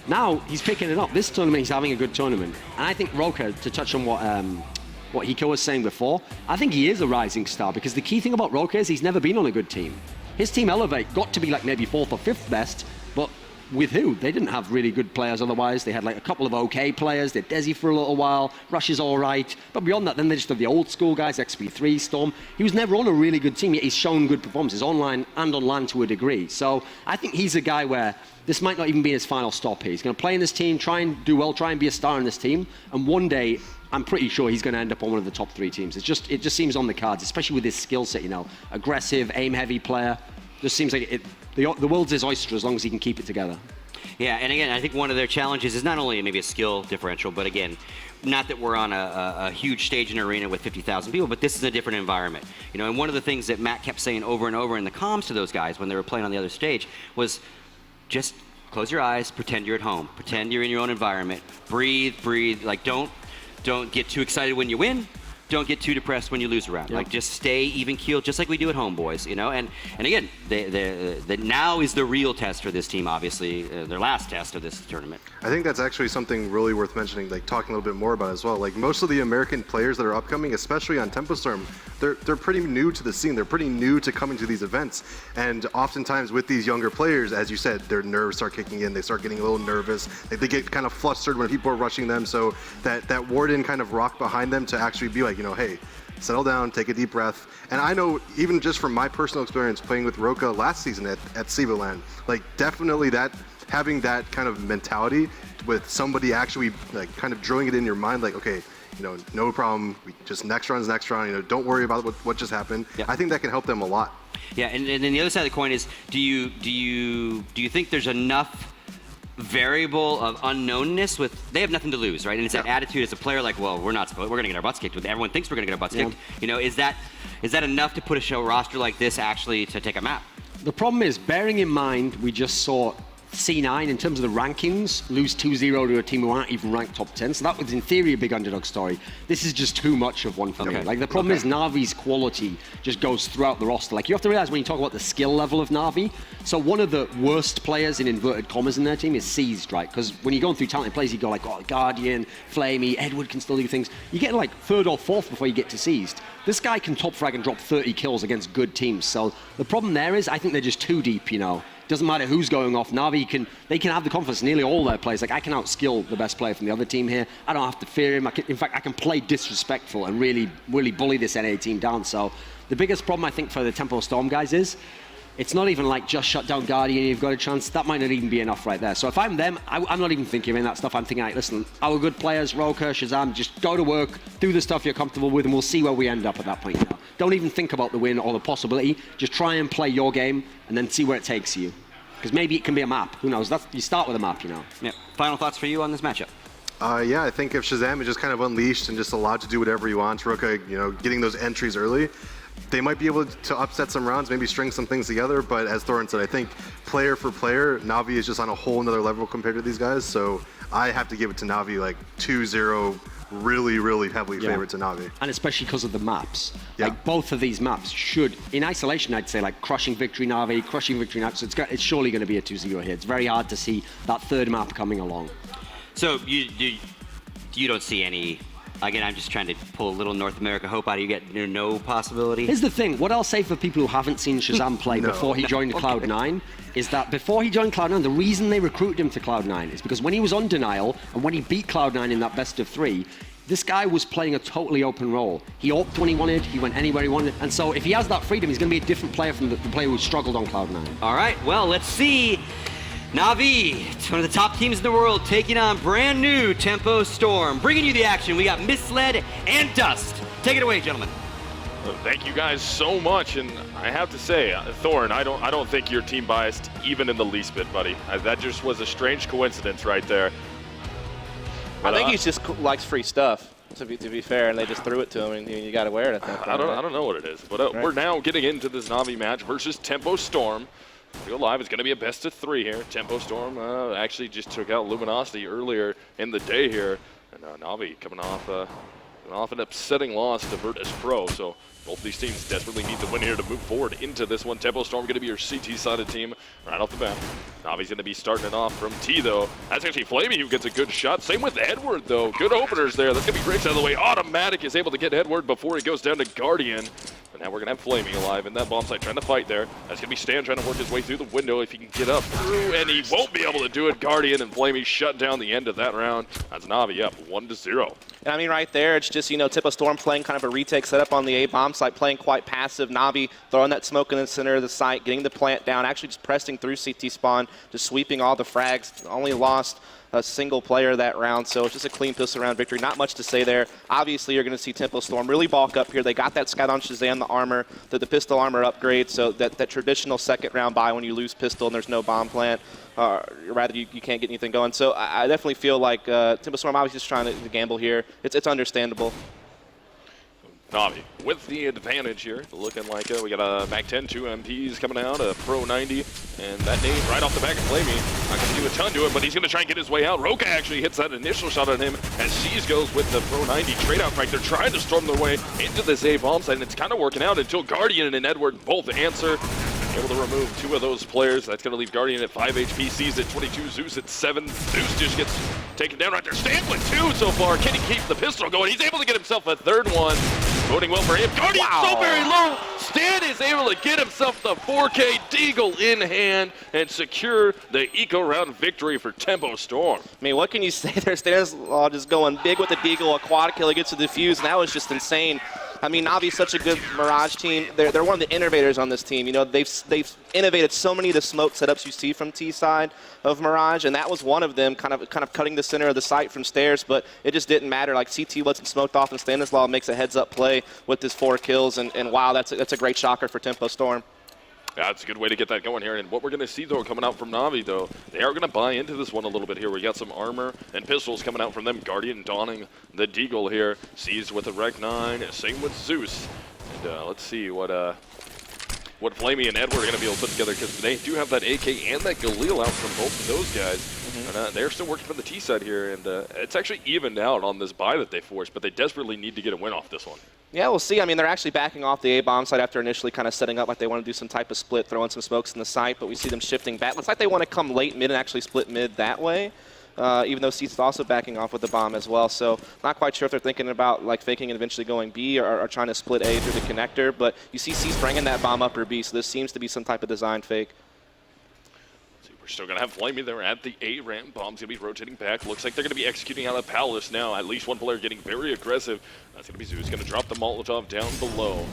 Now, he's picking it up. This tournament, he's having a good tournament. And I think Roka, to touch on what Hiko was saying before, I think he is a rising star because the key thing about Roka is he's never been on a good team. His team Elevate got to be like maybe 4th or 5th best, but with who? They didn't have really good players otherwise. They had like a couple of okay players. They had Desi for a little while. Rush is all right. But beyond that, then they just have the old school guys, XP3, Storm. He was never on a really good team, yet he's shown good performances online and on LAN to a degree. So I think he's a guy where this might not even be his final stop here. He's going to play in this team, try and do well, try and be a star in this team. And one day, I'm pretty sure he's going to end up on one of the top 3 teams. It just seems on the cards, especially with his skill set, you know. Aggressive, aim-heavy player. Just seems like the world's his oyster as long as he can keep it together. Yeah, and again, I think one of their challenges is not only maybe a skill differential, but again, not that we're on a huge stage in an arena with 50,000 people, but this is a different environment. You know, and one of the things that Matt kept saying over and over in the comms to those guys when they were playing on the other stage was just close your eyes, pretend you're at home, pretend you're in your own environment, breathe, like don't get too excited when you win. Don't get too depressed when you lose a round. Yep. Like, just stay even keeled, just like we do at home, boys. You know, and again, the now is the real test for this team. Obviously, their last test of this tournament. I think that's actually something really worth mentioning. Like talking a little bit more about as well. Like most of the American players that are upcoming, especially on Tempo Storm, they're pretty new to the scene. They're pretty new to coming to these events. And oftentimes with these younger players, as you said, their nerves start kicking in. They start getting a little nervous. Like they get kind of flustered when people are rushing them. So that Warden kind of rock behind them to actually be like, you know, hey, settle down, take a deep breath. And I know, even just from my personal experience playing with Roka last season at CEVO LAN, like definitely having that kind of mentality with somebody actually like kind of drilling it in your mind, like, okay, you know, no problem, just next round is next round, you know, don't worry about what just happened. Yep. I think that can help them a lot. Yeah, and then the other side of the coin is, do you think there's enough variable of unknownness with, they have nothing to lose, right? And it's that attitude as a player, like, well, we're going to get our butts kicked. Everyone thinks we're going to get our butts kicked. You know, is that enough to put a show roster like this actually to take a map? The problem is, bearing in mind, we just saw C9 in terms of the rankings lose 2-0 to a team who aren't even ranked top 10. So that was in theory a big underdog story. This is just too much of one for me. Like the problem is Na'Vi's quality just goes throughout the roster. Like you have to realize when you talk about the skill level of Na'Vi, so one of the worst players in inverted commas in their team is Seized, right? Because when you're going through talented plays, you go like, oh, Guardian, Flamey, Edward can still do things. You get like 3rd or 4th before you get to Seized. This guy can top frag and drop 30 kills against good teams. So the problem there is I think they're just too deep, you know. Doesn't matter who's going off. Na'Vi they can have the confidence in nearly all their players. Like I can outskill the best player from the other team here. I don't have to fear him. In fact, I can play disrespectful and really bully this NA team down. So the biggest problem I think for the Tempo Storm guys is it's not even like just shut down Guardian, you've got a chance. That might not even be enough right there. So if I'm them, I'm not even thinking of that stuff. I'm thinking, like, listen, our good players, Roka, Shazam, just go to work, do the stuff you're comfortable with, and we'll see where we end up at that point. You know? Don't even think about the win or the possibility. Just try and play your game and then see where it takes you. Because maybe it can be a map. Who knows? You start with a map, you know. Yeah. Final thoughts for you on this matchup? Yeah, I think if Shazam is just kind of unleashed and just allowed to do whatever he wants, Roka, you know, getting those entries early, they might be able to upset some rounds, maybe string some things together. But as Thorin said, I think player for player, Na'Vi is just on a whole nother level compared to these guys. So I have to give it to Na'Vi, like 2-0. Really heavily favored to Na'Vi. And especially because of the maps. Like both of these maps should, in isolation, I'd say like crushing victory Na'Vi, crushing victory Natus. So it's surely going to be a 2-0 here. It's very hard to see that 3rd map coming along. So you don't see any, again, I'm just trying to pull a little North America hope out of you, get no possibility? Here's the thing, what I'll say for people who haven't seen Shazam play before he joined Cloud9 is that before he joined Cloud9, the reason they recruited him to Cloud9 is because when he was on Denial and when he beat Cloud9 in that best of 3, This guy was playing a totally open role. He opted when he wanted, he went anywhere he wanted, and so if he has that freedom, he's going to be a different player from the player who struggled on Cloud9. All right, well, let's see. Na'Vi, one of the top teams in the world, taking on brand new Tempo Storm. Bringing you the action, we got Misled and Dust. Take it away, gentlemen. Well, thank you guys so much, and I have to say, Thorn, I don't think you're team biased even in the least bit, buddy. That just was a strange coincidence right there. I think he just likes free stuff, to be fair, and they just threw it to him, and you got to wear it, I think. I don't know what it is, but we're now getting into this Na'Vi match versus Tempo Storm. Real Live is going to be a best of 3 here. Tempo Storm actually just took out Luminosity earlier in the day here, and Na'Vi coming off an upsetting loss to Virtus Pro, so both these teams desperately need the win here to move forward into this one. Tempo Storm going to be your CT-sided team right off the bat. Na'Vi's going to be starting it off from T, though. That's actually Flamey who gets a good shot. Same with Edward, though. Good openers there. That's going to be Riggs out of the way. Automatic is able to get Edward before he goes down to Guardian. But now we're going to have Flamey alive in that bomb site trying to fight there. That's going to be Stan trying to work his way through the window if he can get up through, and he won't be able to do it. Guardian and Flamey shut down the end of that round. That's Na'Vi up 1-0. And I mean, right there, it's just, Tempo Storm playing kind of a retake setup on the A bomb site, playing quite passive. Na'Vi throwing that smoke in the center of the site, getting the plant down, actually just pressing through CT spawn, just sweeping all the frags. Only lost a single player that round, so it's just a clean pistol round victory. Not much to say there. Obviously, you're going to see Tempo Storm really bulk up here. They got that Scout on Shazam, the armor, the pistol armor upgrade, so that traditional second round buy when you lose pistol and there's no bomb plant. Rather, you can't get anything going. So I definitely feel like Tempo Storm obviously just trying to gamble here. It's understandable. Na'Vi with the advantage here, looking like we got a MAC-10, 2 MPs coming out, a Pro 90, and that nade right off the back of Flamey. Not going to do a ton to it, but he's going to try and get his way out. Roka actually hits that initial shot on him, as Seas goes with the Pro 90 trade-out frag. They're trying to storm their way into this A bomb site, and it's kind of working out until Guardian and Edward both answer. Able to remove 2 of those players. That's going to leave Guardian at 5 HP, Seas at 22, Zeus at 7. Zeus just gets taken down right there. Stan with 2 so far. Can he keep the pistol going? He's able to get himself a 3rd one. Voting well for him. Guardian so very low. Stan is able to get himself the 4K Deagle in hand and secure the eco round victory for Tempo Storm. I mean, what can you say there? Stanislaw just going big with the Deagle, a quad kill, he gets the defuse, and that was just insane. I mean, Na'Vi's such a good Mirage team. They're one of the innovators on this team. They've innovated so many of the smoke setups you see from T side of Mirage, and that was one of them, kind of cutting the center of the site from stairs. But it just didn't matter. Like CT wasn't smoked off, and Stanislaw makes a heads-up play with his 4 kills, and wow, that's a great shocker for Tempo Storm. That's a good way to get that going here. And what we're going to see, though, coming out from Na'Vi, though, they are going to buy into this one a little bit here. We got some armor and pistols coming out from them. Guardian donning the Deagle here. Sees with the Rec 9. Same with Zeus. And let's see what Flamey and Edward are going to be able to put together, because they do have that AK and that Galil out from both of those guys. And they're still working from the T side here, and it's actually evened out on this buy that they forced, but they desperately need to get a win off this one. Yeah, we'll see. I mean, they're actually backing off the A-bomb site after initially kind of setting up like they want to do some type of split, throwing some smokes in the site, but we see them shifting back. Looks like they want to come late mid and actually split mid that way, even though C's also backing off with the bomb as well. So not quite sure if they're thinking about like faking and eventually going B or trying to split A through the connector, but you see C's bringing that bomb upper B, so this seems to be some type of design fake. We're still going to have Flamey there at the A ramp. Bomb's going to be rotating back. Looks like they're going to be executing out of Palace now. At least one player getting very aggressive. That's going to be Zeus. Going to drop the Molotov down below.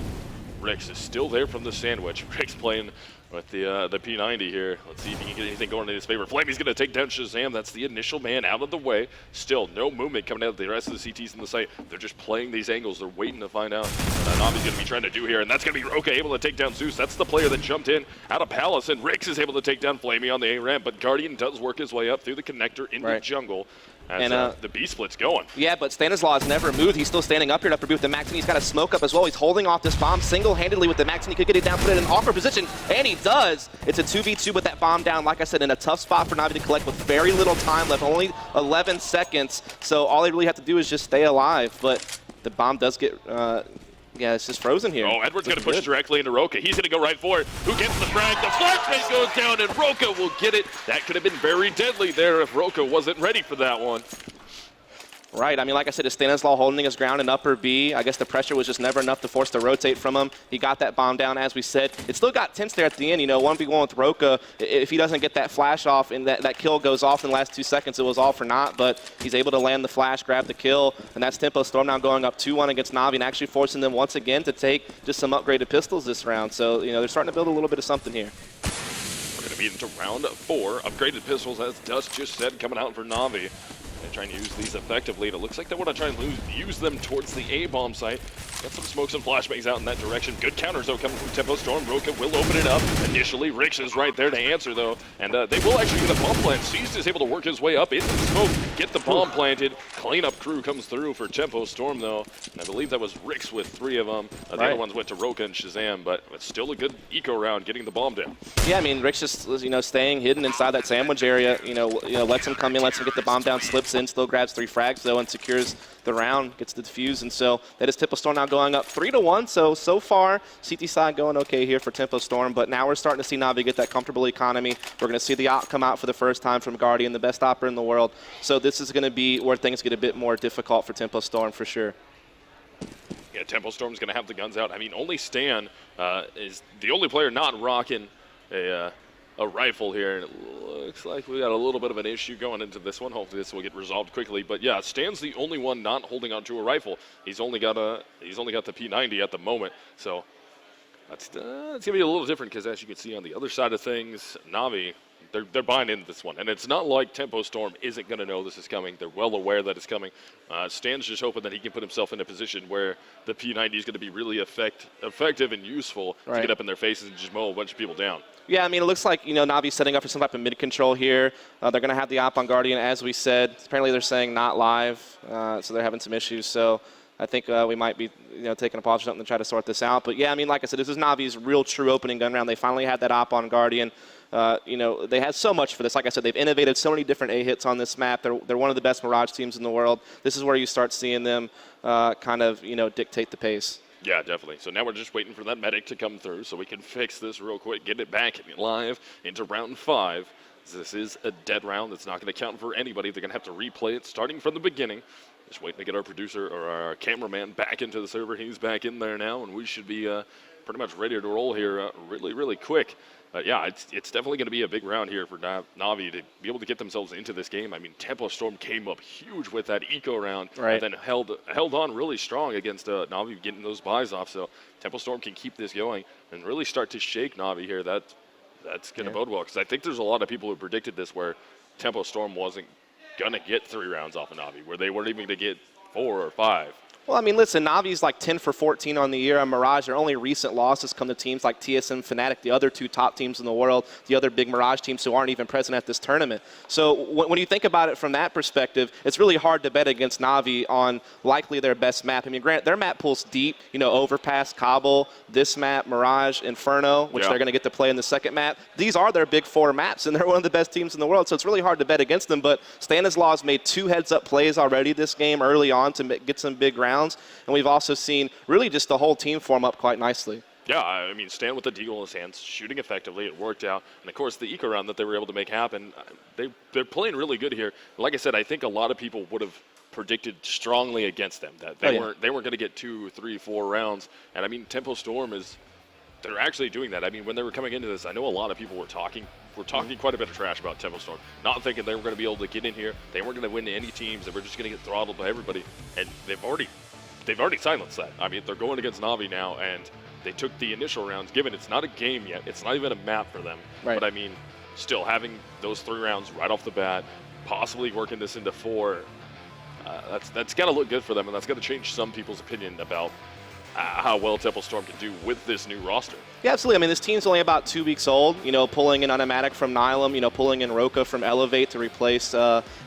Rix is still there from the sandwich. Rix playing with the P90 here. Let's see if he can get anything going in his favor. Flamey's going to take down Shazam. That's the initial man out of the way. Still no movement coming out of the rest of the CTs in the site. They're just playing these angles. They're waiting to find out what Na'Vi's going to be trying to do here. And that's going to be Roka able to take down Zeus. That's the player that jumped in out of Palace. And Rix is able to take down Flamey on the A ramp. But Guardian does work his way up through the connector into the jungle. As the B split's going. Yeah, but Stanislaw has never moved. He's still standing up here to upper B with the Max, and he's got a smoke up as well. He's holding off this bomb single-handedly with the Max, and he could get it down, put it in an awkward position, and he does. It's a 2v2 with that bomb down, like I said, in a tough spot for Na'Vi to collect with very little time left, only 11 seconds. So all they really have to do is just stay alive, but the bomb does get... yeah, it's just frozen here. Oh, Edward's going to push directly into Roka. He's going to go right for it. Who gets the frag? The flashbang goes down, and Roka will get it. That could have been very deadly there if Roka wasn't ready for that one. Right. I mean, like I said, it's Stanislaw holding his ground in upper B. I guess the pressure was just never enough to force the rotate from him. He got that bomb down, as we said. It still got tense there at the end. 1v1 with Roka. If he doesn't get that flash off and that kill goes off in the last 2 seconds, it was all for naught. But he's able to land the flash, grab the kill, and that's Tempo Storm now going up 2-1 against Navi and actually forcing them once again to take just some upgraded pistols this round. So, they're starting to build a little bit of something here. We're going to be into round 4. Upgraded pistols, as Dust just said, coming out for Navi. They're trying to use these effectively, and it looks like they want to try and use them towards the A-bomb site. Got some smokes and flashbangs out in that direction. Good counters, though, coming from Tempo Storm. Roka will open it up. Initially, Rix is right there to answer, though, and they will actually get a bomb plant. Seized is able to work his way up into the smoke, get the bomb planted. Cleanup crew comes through for Tempo Storm, though, and I believe that was Rix with 3 of them. The other ones went to Roka and Shazam, but it's still a good eco round getting the bomb down. Yeah, I mean, Rix just, staying hidden inside that sandwich area, lets him come in, lets him get the bomb down, slips in, still grabs 3 frags, though, and secures the round, gets the defuse, and so that is Tempo Storm now going up 3-1. So far, CT side going okay here for Tempo Storm, but now we're starting to see Navi get that comfortable economy. We're going to see the op come out for the first time from Guardian, the best opper in the world. So this is going to be where things get a bit more difficult for Tempo Storm for sure. Yeah, Tempo Storm's going to have the guns out. I mean, only Stan is the only player not rocking a rifle here, and it looks like we got a little bit of an issue going into this one. Hopefully this will get resolved quickly. But yeah, Stan's the only one not holding onto a rifle. He's only got the P90 at the moment. So it's gonna be a little different because, as you can see on the other side of things, Navi, they're buying into this one, and it's not like Tempo Storm isn't going to know this is coming. They're well aware that it's coming. Stan's just hoping that he can put himself in a position where the P90 is going to be really effective and useful to get up in their faces and just mow a bunch of people down. Yeah, I mean, it looks like, Navi's setting up for some type of mid-control here. They're going to have the op on Guardian, as we said. Apparently they're saying not live, so they're having some issues. So I think we might be, taking a pause or something to try to sort this out. But yeah, I mean, like I said, this is Navi's real true opening gun round. They finally had that op on Guardian. They had so much for this. Like I said, they've innovated so many different A-hits on this map. They're one of the best Mirage teams in the world. This is where you start seeing them dictate the pace. Yeah, definitely. So now we're just waiting for that medic to come through so we can fix this real quick, get it back live into round 5. This is a dead round that's not going to count for anybody. They're going to have to replay it starting from the beginning. Just waiting to get our producer or our cameraman back into the server. He's back in there now, and we should be pretty much ready to roll here really, really quick. Yeah, it's definitely going to be a big round here for Navi to be able to get themselves into this game. I mean, Tempo Storm came up huge with that eco round, and then held on really strong against Navi getting those buys off. So Tempo Storm can keep this going and really start to shake Navi here. That's going to bode well, because I think there's a lot of people who predicted this where Tempo Storm wasn't going to get 3 rounds off of Navi, where they weren't even going to get 4 or 5. Well, I mean, listen, Navi's like 10 for 14 on the year on Mirage. Their only recent losses come to teams like TSM, Fnatic, the other 2 top teams in the world, the other big Mirage teams who aren't even present at this tournament. So when you think about it from that perspective, it's really hard to bet against Navi on likely their best map. I mean, granted, their map pool's deep, Overpass, Cobble, this map, Mirage, Inferno, which they're going to get to play in the second map. These are their big 4 maps, and they're one of the best teams in the world, so it's really hard to bet against them. But Stanislaw's made 2 heads-up plays already this game early on to get some big rounds. And we've also seen really just the whole team form up quite nicely. Yeah, I mean, Stan with the deagle in his hands, shooting effectively, it worked out. And, of course, the eco round that they were able to make happen, they're playing really good here. Like I said, I think a lot of people would have predicted strongly against them, that they weren't going to get 2, 3, 4 rounds. And, I mean, Tempo Storm they're actually doing that. I mean, when they were coming into this, I know a lot of people were talking quite a bit of trash about Tempo Storm, not thinking they were going to be able to get in here. They weren't going to win any teams. They were just going to get throttled by everybody. And they've already silenced that. I mean, they're going against Navi now, and they took the initial rounds, given it's not a game yet. It's not even a map for them. But, I mean, still having those 3 rounds right off the bat, possibly working this into 4, that's got to look good for them, and that's got to change some people's opinion about how well Tempo Storm can do with this new roster. Yeah, absolutely. I mean, this team's only about 2 weeks old. Pulling in Automatic from Nylum, pulling in Roka from Elevate to replace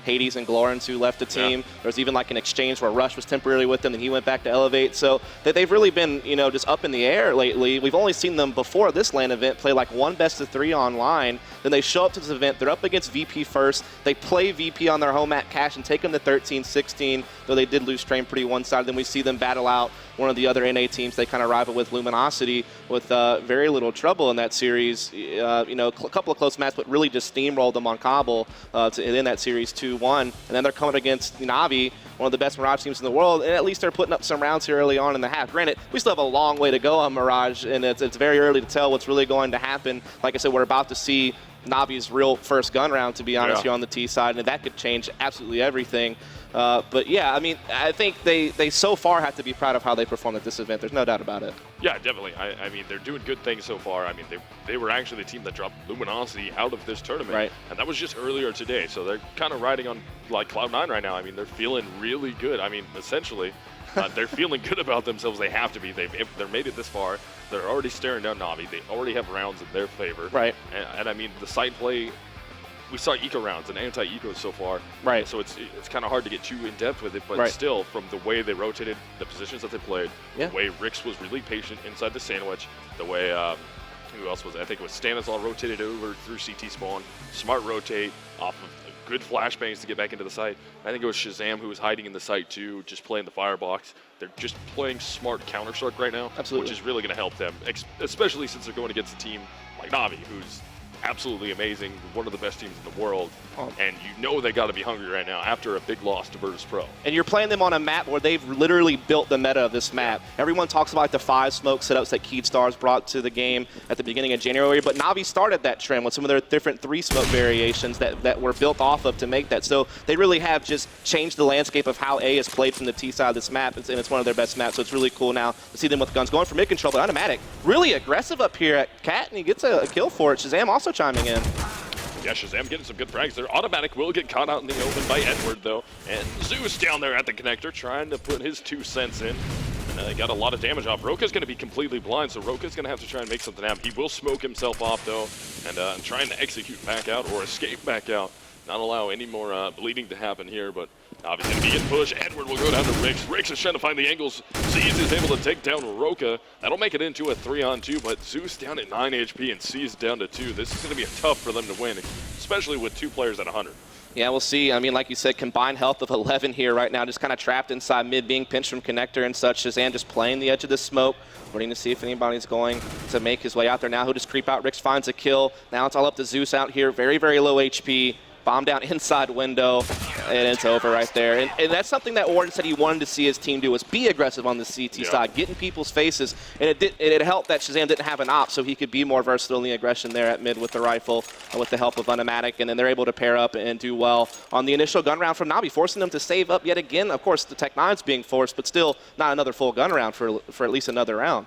Hades and Glorans, who left the team. Yeah. There was even like an exchange where Rush was temporarily with them, and he went back to Elevate. So they've really been, just up in the air lately. We've only seen them before this LAN event play like 1 best-of-3 online. Then they show up to this event. They're up against VP first. They play VP on their home at Cash and take them to 13-16, though they did lose Strain pretty one-sided. Then we see them battle out one of the other NA teams they kind of rival with, Luminosity, with very little trouble in that series. You know, a couple of close matches, but really just steamrolled them on Kabul to end that series 2-1. And then they're coming against Navi, one of the best Mirage teams in the world, and at least they're putting up some rounds here early on in the half. Granted, we still have a long way to go on Mirage, and it's very early to tell what's really going to happen. Like I said, we're about to see Navi's real first gun round, to be honest, here on the T side, and that could change absolutely everything. But yeah, I mean, I think they so far have to be proud of how they performed at this event. There's no doubt about it. Yeah, definitely. I mean, they're doing good things so far. I mean, they were actually the team that dropped Luminosity out of this tournament. Right. And that was just earlier today. So they're kind of riding on like Cloud9 right now. I mean, they're feeling really good. I mean, essentially, they're feeling good about themselves. They have to be. They're made it this far. They're already staring down Navi. They already have rounds in their favor. Right. And I mean, the side play, we saw eco rounds and anti-eco so far. Right. So it's kind of hard to get too in depth with it, but still, from the way they rotated, the positions that they played, the way Rix was really patient inside the sandwich, the way who else was it? I think it was Stanislaw rotated over through CT spawn, smart rotate off of good flashbangs to get back into the site. I think it was Shazam who was hiding in the site too, just playing the firebox. They're just playing smart Counter-Strike right now, which is really going to help them, especially since they're going against a team like Navi, who's absolutely amazing, one of the best teams in the world, and you know they got to be hungry right now after a big loss to Virtus Pro. And you're playing them on a map where they've literally built the meta of this map. Everyone talks about the 5 smoke setups that Keydstars brought to the game at the beginning of January, but Navi started that trend with some of their different 3 smoke variations that were built off of to make that. So they really have just changed the landscape of how A is played from the T side of this map, and it's one of their best maps, so it's really cool now to see them with guns going for mid control, but automatic. Really aggressive up here at Cat, and he gets a kill for it. Shazam also chiming in. Yeah, Shazam getting some good frags there. Automatic will get caught out in the open by Edward, though. And Zeus down there at the connector trying to put his 2 cents in. And got a lot of damage off. Roka's going to be completely blind, so Roka's going to have to try and make something happen. He will smoke himself off, though, and trying to execute back out or escape back out. Not allow any more bleeding to happen here, but obviously going to be getting pushed. Edward will go down to Rix. Rix is trying to find the angles. Seas is able to take down Roka. That'll make it into a 3-on-2, but Zeus down at 9 HP and Seas down to 2. This is going to be tough for them to win, especially with 2 players at 100. Yeah, we'll see. I mean, like you said, combined health of 11 here right now, just kind of trapped inside mid, being pinched from connector and such. Shazam just playing the edge of the smoke, waiting to see if anybody's going to make his way out there. Now he'll just creep out. Rix finds a kill. Now it's all up to Zeus out here. Very, very low HP. Bomb down inside window, and it's over right there. And that's something that Warden said he wanted to see his team do, was be aggressive on the CT side, get in people's faces. And it helped that Shazam didn't have an op, so he could be more versatile in the aggression there at mid with the rifle and with the help of Automatic. And then they're able to pair up and do well on the initial gun round from Navi, forcing them to save up yet again. Of course, the Tech-9's being forced, but still not another full gun round for at least another round.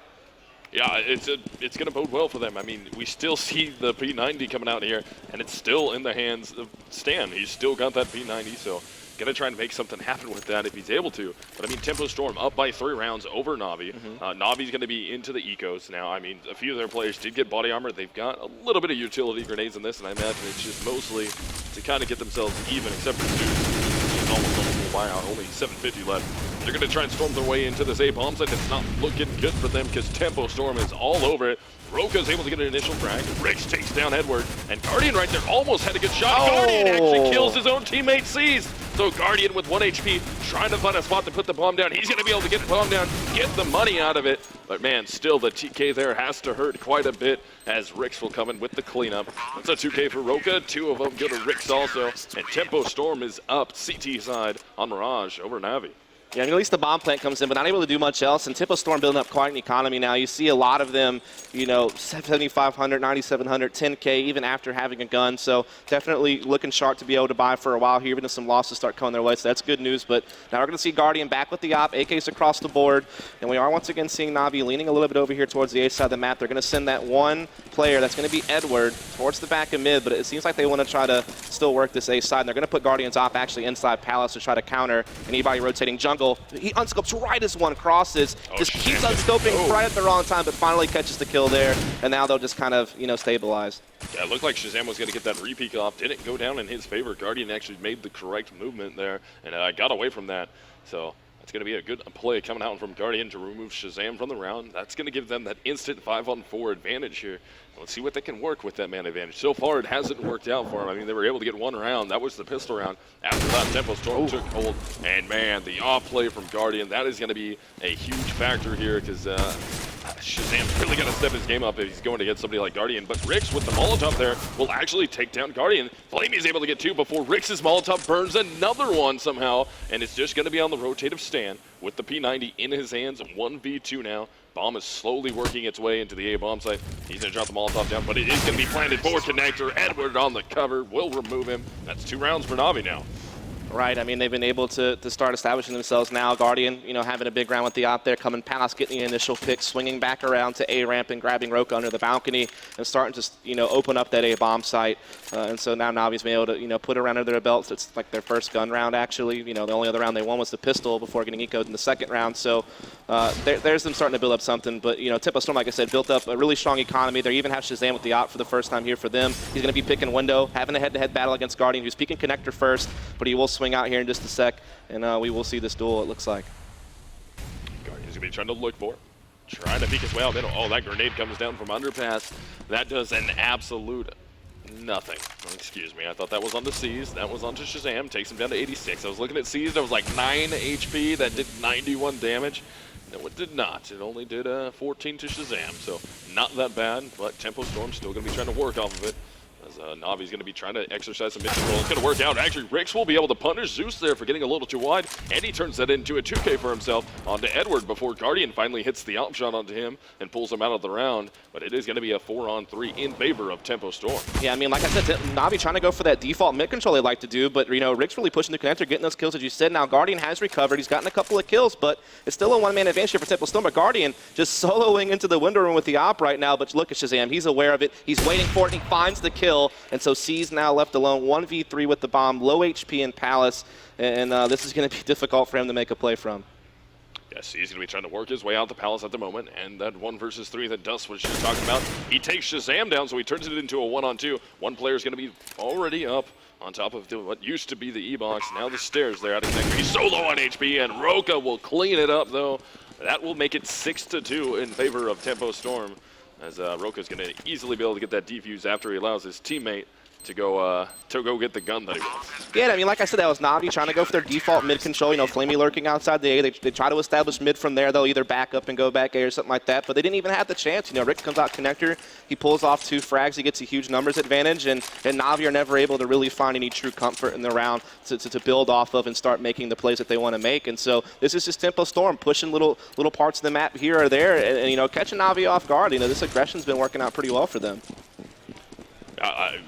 Yeah, it's going to bode well for them. I mean, we still see the P90 coming out here, and it's still in the hands of Stan. He's still got that P90, so going to try and make something happen with that if he's able to. But, I mean, Tempo Storm up by 3 rounds over Navi. Navi's going to be into the ecos now. I mean, a few of their players did get body armor. They've got a little bit of utility grenades in this, and I imagine it's just mostly to kind of get themselves even, except for Zeus. He's almost on a full buyout, only 750 left. They're going to try and storm their way into this A bomb site. It's not looking good for them because Tempo Storm is all over it. Roka's able to get an initial frag. Rix takes down Edward. And Guardian right there almost had a good shot. Guardian actually kills his own teammate Seas. So Guardian with 1 HP trying to find a spot to put the bomb down. He's going to be able to get the bomb down, get the money out of it. But man, still the TK there has to hurt quite a bit as Rix will come in with the cleanup. That's a 2K for Roka. 2 of them go to Rix also. And Tempo Storm is up CT side on Mirage over Navi. Yeah, I mean, at least the bomb plant comes in, but not able to do much else. And Tempo Storm building up quite an economy now. You see a lot of them, you know, 7,500, 9,700, 10K, even after having a gun. So definitely looking sharp to be able to buy for a while here, even if some losses start coming their way. So that's good news. But now we're going to see Guardian back with the op, AKs across the board. And we are once again seeing Navi leaning a little bit over here towards the A side of the map. They're going to send that one player, that's going to be Edward, towards the back of mid. But it seems like they want to try to still work this A side. And they're going to put Guardian's op actually inside Palace to try to counter anybody rotating jungle. He unscopes right as one crosses, just keeps unscoping right at the wrong time, but finally catches the kill there, and now they'll just kind of, you know, stabilize. Yeah, it looked like Shazam was going to get that repeat off. Didn't go down in his favor. Guardian actually made the correct movement there, and got away from that. So it's going to be a good play coming out from Guardian to remove Shazam from the round. That's going to give them that instant 5-on-4 advantage here. Let's see what they can work with that man advantage. So far, it hasn't worked out for them. I mean, they were able to get 1 round. That was the pistol round. After that, Tempo Storm took hold. And, man, the off play from Guardian, that is going to be a huge factor here because Shazam's really got to step his game up if he's going to get somebody like Guardian. But Rix with the Molotov there will actually take down Guardian. Flamey's able to get 2 before Rix's Molotov burns another one somehow. And it's just going to be on the rotative stand with the P90 in his hands. 1v2 now. Bomb is slowly working its way into the A bomb site. He's going to drop the Molotov down, but it is going to be planted for Connector. Edward on the cover will remove him. That's 2 rounds for Navi now. Right, I mean, they've been able to start establishing themselves now. Guardian, having a big round with the op there, coming past, getting the initial pick, swinging back around to A ramp and grabbing Roka under the balcony and starting to, open up that A bomb site. And so now Navi's been able to, put a round under their belts. It's like their first gun round, actually. The only other round they won was the pistol before getting ecoed in the second round. So there's them starting to build up something. But, Tempo Storm, like I said, built up a really strong economy. They even have Shazam with the op for the first time here for them. He's going to be picking window, having a head-to-head battle against Guardian, who's peeking Connector first, but he will swing out here in just a sec, and we will see this duel, it looks like. Guardian's going to be trying to look for it. Trying to peek his way out middle. Oh, that grenade comes down from underpass. That does an absolute nothing. Excuse me, I thought that was on the C's. That was onto Shazam. Takes him down to 86. I was looking at C's. That was like 9 HP. That did 91 damage. No, it did not. It only did 14 to Shazam. So not that bad, but Tempo Storm's still going to be trying to work off of it. As Navi's going to be trying to exercise some mid-control. It's going to work out. Actually, Rix will be able to punish Zeus there for getting a little too wide, and he turns that into a 2K for himself onto Edward before Guardian finally hits the op shot onto him and pulls him out of the round. But it is going to be a 4-on-3 in favor of Tempo Storm. Yeah, I mean, like I said, Navi trying to go for that default mid-control they like to do, but, Rix really pushing the connector, getting those kills, as you said. Now, Guardian has recovered. He's gotten a couple of kills, but it's still a one-man advantage here for Tempo Storm. But Guardian just soloing into the window room with the op right now, but look at Shazam. He's aware of it. He's waiting for it, and he finds the kill, and so C's now left alone, 1v3 with the bomb, low HP in Palace, and this is going to be difficult for him to make a play from. Yes, he's going to be trying to work his way out the Palace at the moment, and that 1 versus 3 that Dust was just talking about, he takes Shazam down, so he turns it into a 1-on-2. One player is going to be already up on top of what used to be the E-box. Now the stairs there out of connector. He's so low on HP, and Roka will clean it up, though. That will make it 6-2 in favor of Tempo Storm, as Roka's going to easily be able to get that defuse after he allows his teammate to go get the gun that he wants. Yeah, I mean, like I said, that was Navi trying to go for their default mid control. Flamey lurking outside the A. They try to establish mid from there. They'll either back up and go back A or something like that. But they didn't even have the chance. Rick comes out connector. He pulls off 2 frags. He gets a huge numbers advantage. And Navi are never able to really find any true comfort in the round to build off of and start making the plays that they want to make. And so this is just Tempo Storm pushing little parts of the map here or there and catching Navi off guard. This aggression's been working out pretty well for them.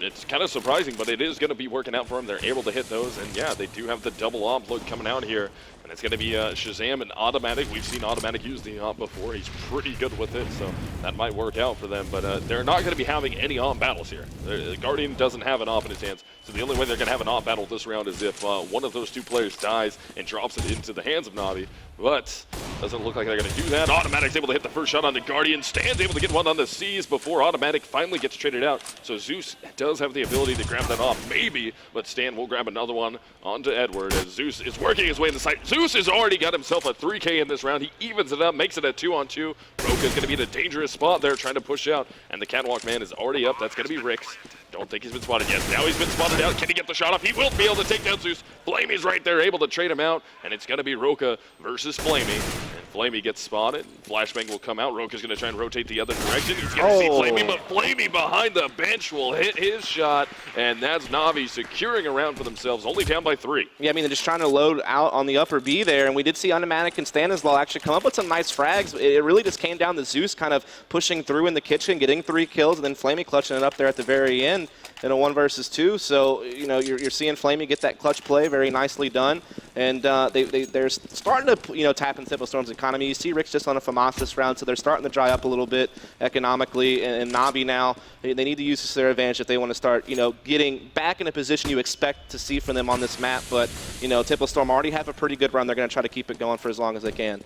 It's kind of surprising, but it is going to be working out for them. They're able to hit those, and yeah, they do have the double op look coming out here. And it's going to be Shazam and Automatic. We've seen Automatic use the op before. He's pretty good with it, so that might work out for them. But they're not going to be having any op battles here. The Guardian doesn't have an op in his hands, so the only way they're going to have an op battle this round is if one of those 2 players dies and drops it into the hands of Navi. But doesn't look like they're going to do that. Automatic's able to hit the first shot on the Guardian. Stan's able to get one on the C's before Automatic finally gets traded out. So Zeus does have the ability to grab that off, maybe, but Stan will grab another one onto Edward as Zeus is working his way in the site. Zeus has already got himself a 3K in this round. He evens it up, makes it a 2-on-2. Roka's going to be in a dangerous spot there trying to push out, and the Catwalk man is already up. That's going to be Rix. Don't think he's been spotted yet. Now he's been spotted out. Can he get the shot off? He will be able to take down Zeus. Flamey's right there, able to trade him out, and it's going to be Roka versus Flamey. And Flamey gets spotted. Flashbang will come out. Roka's going to try and rotate the other direction. He's going to see Flamey, but Flamey behind the bench will hit his shot, and that's Navi securing a round for themselves, only down by 3. Yeah, I mean, they're just trying to load out on the upper B there, and we did see Automatic and Stanislaw actually come up with some nice frags. It really just came down to Zeus kind of pushing through in the kitchen, getting 3 kills, and then Flamey clutching it up there at the very end in a 1 versus 2. So, you're seeing Flamey get that clutch play, very nicely done. And they're starting to, tap into Tempo Storm's economy. You see Rick's just on a FAMAS this round, so they're starting to dry up a little bit economically. And Navi now, they need to use this to their advantage if they want to start, getting back in a position you expect to see from them on this map. But, Tempo Storm already have a pretty good run. They're going to try to keep it going for as long as they can.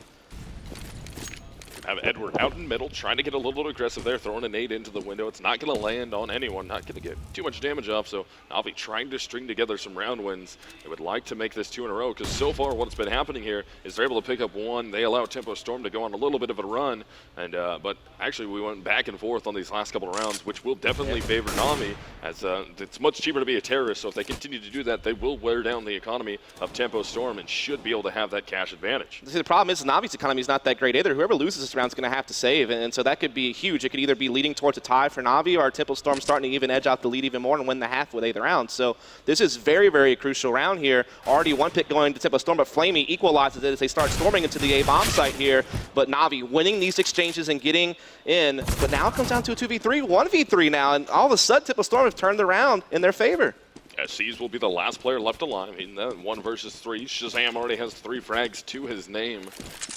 Have Edward out in middle, trying to get a little aggressive there, throwing a nade into the window. It's not going to land on anyone, not going to get too much damage off, so Navi trying to string together some round wins. They would like to make this 2 in a row, because so far what's been happening here is they're able to pick up 1. They allow Tempo Storm to go on a little bit of a run, and but actually we went back and forth on these last couple of rounds, which will definitely favor Navi, as it's much cheaper to be a terrorist, so if they continue to do that, they will wear down the economy of Tempo Storm and should be able to have that cash advantage. See, the problem is Navi's economy is not that great either. Whoever loses this round round's going to have to save, and so that could be huge. It could either be leading towards a tie for Na'Vi, or Tempo Storm starting to even edge out the lead even more and win the half with either round. So this is very, very crucial round here. Already one pick going to Tempo Storm, but Flamey equalizes it as they start storming into the A-bomb site here. But Na'Vi winning these exchanges and getting in, but now it comes down to a 2v3, 1v3 now, and all of a sudden Tempo Storm have turned around in their favor. CEVO will be the last player left alive in the 1 versus 3. Shazam already has 3 frags to his name.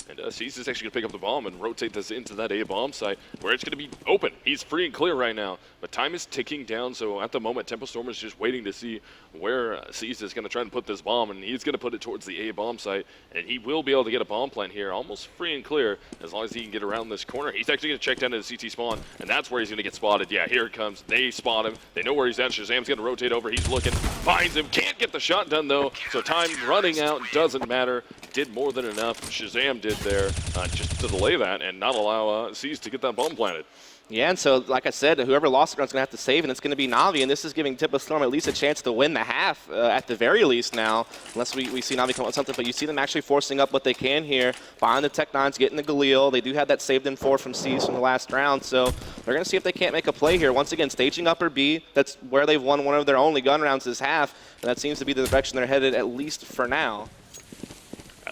And CEVO is actually going to pick up the bomb and rotate this into that A-bomb site where it's going to be open. He's free and clear right now, but time is ticking down, so at the moment, Tempo Storm is just waiting to see where CEVO is going to try and put this bomb, and he's going to put it towards the A-bomb site, and he will be able to get a bomb plant here, almost free and clear, as long as he can get around this corner. He's actually going to check down to the CT spawn, and that's where he's going to get spotted. Yeah, here it comes. They spot him. They know where he's at. Shazam's going to rotate over. He's looking. Finds him, can't get the shot done though, so time running out doesn't matter. Did more than enough, Shazam did there, just to delay that and not allow CEVO to get that bomb planted. Yeah, and so, like I said, whoever lost the round is going to have to save, and it's going to be Na'Vi, and this is giving Tempo Storm at least a chance to win the half, at the very least now, unless we see Na'Vi come up with something, but you see them actually forcing up what they can here, buying the Tech-9s, getting the Galil. They do have that saved in 4 from CEVO from the last round, so they're going to see if they can't make a play here. Once again, staging upper B, that's where they've won one of their only gun rounds this half, and that seems to be the direction they're headed, at least for now.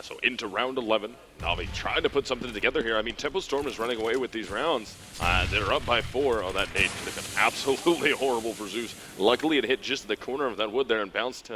So into round 11. Na'Vi trying to put something together here. I mean, Tempo Storm is running away with these rounds. They're up by 4. Oh, that nade could have been absolutely horrible for Zeus. Luckily, it hit just the corner of that wood there and bounced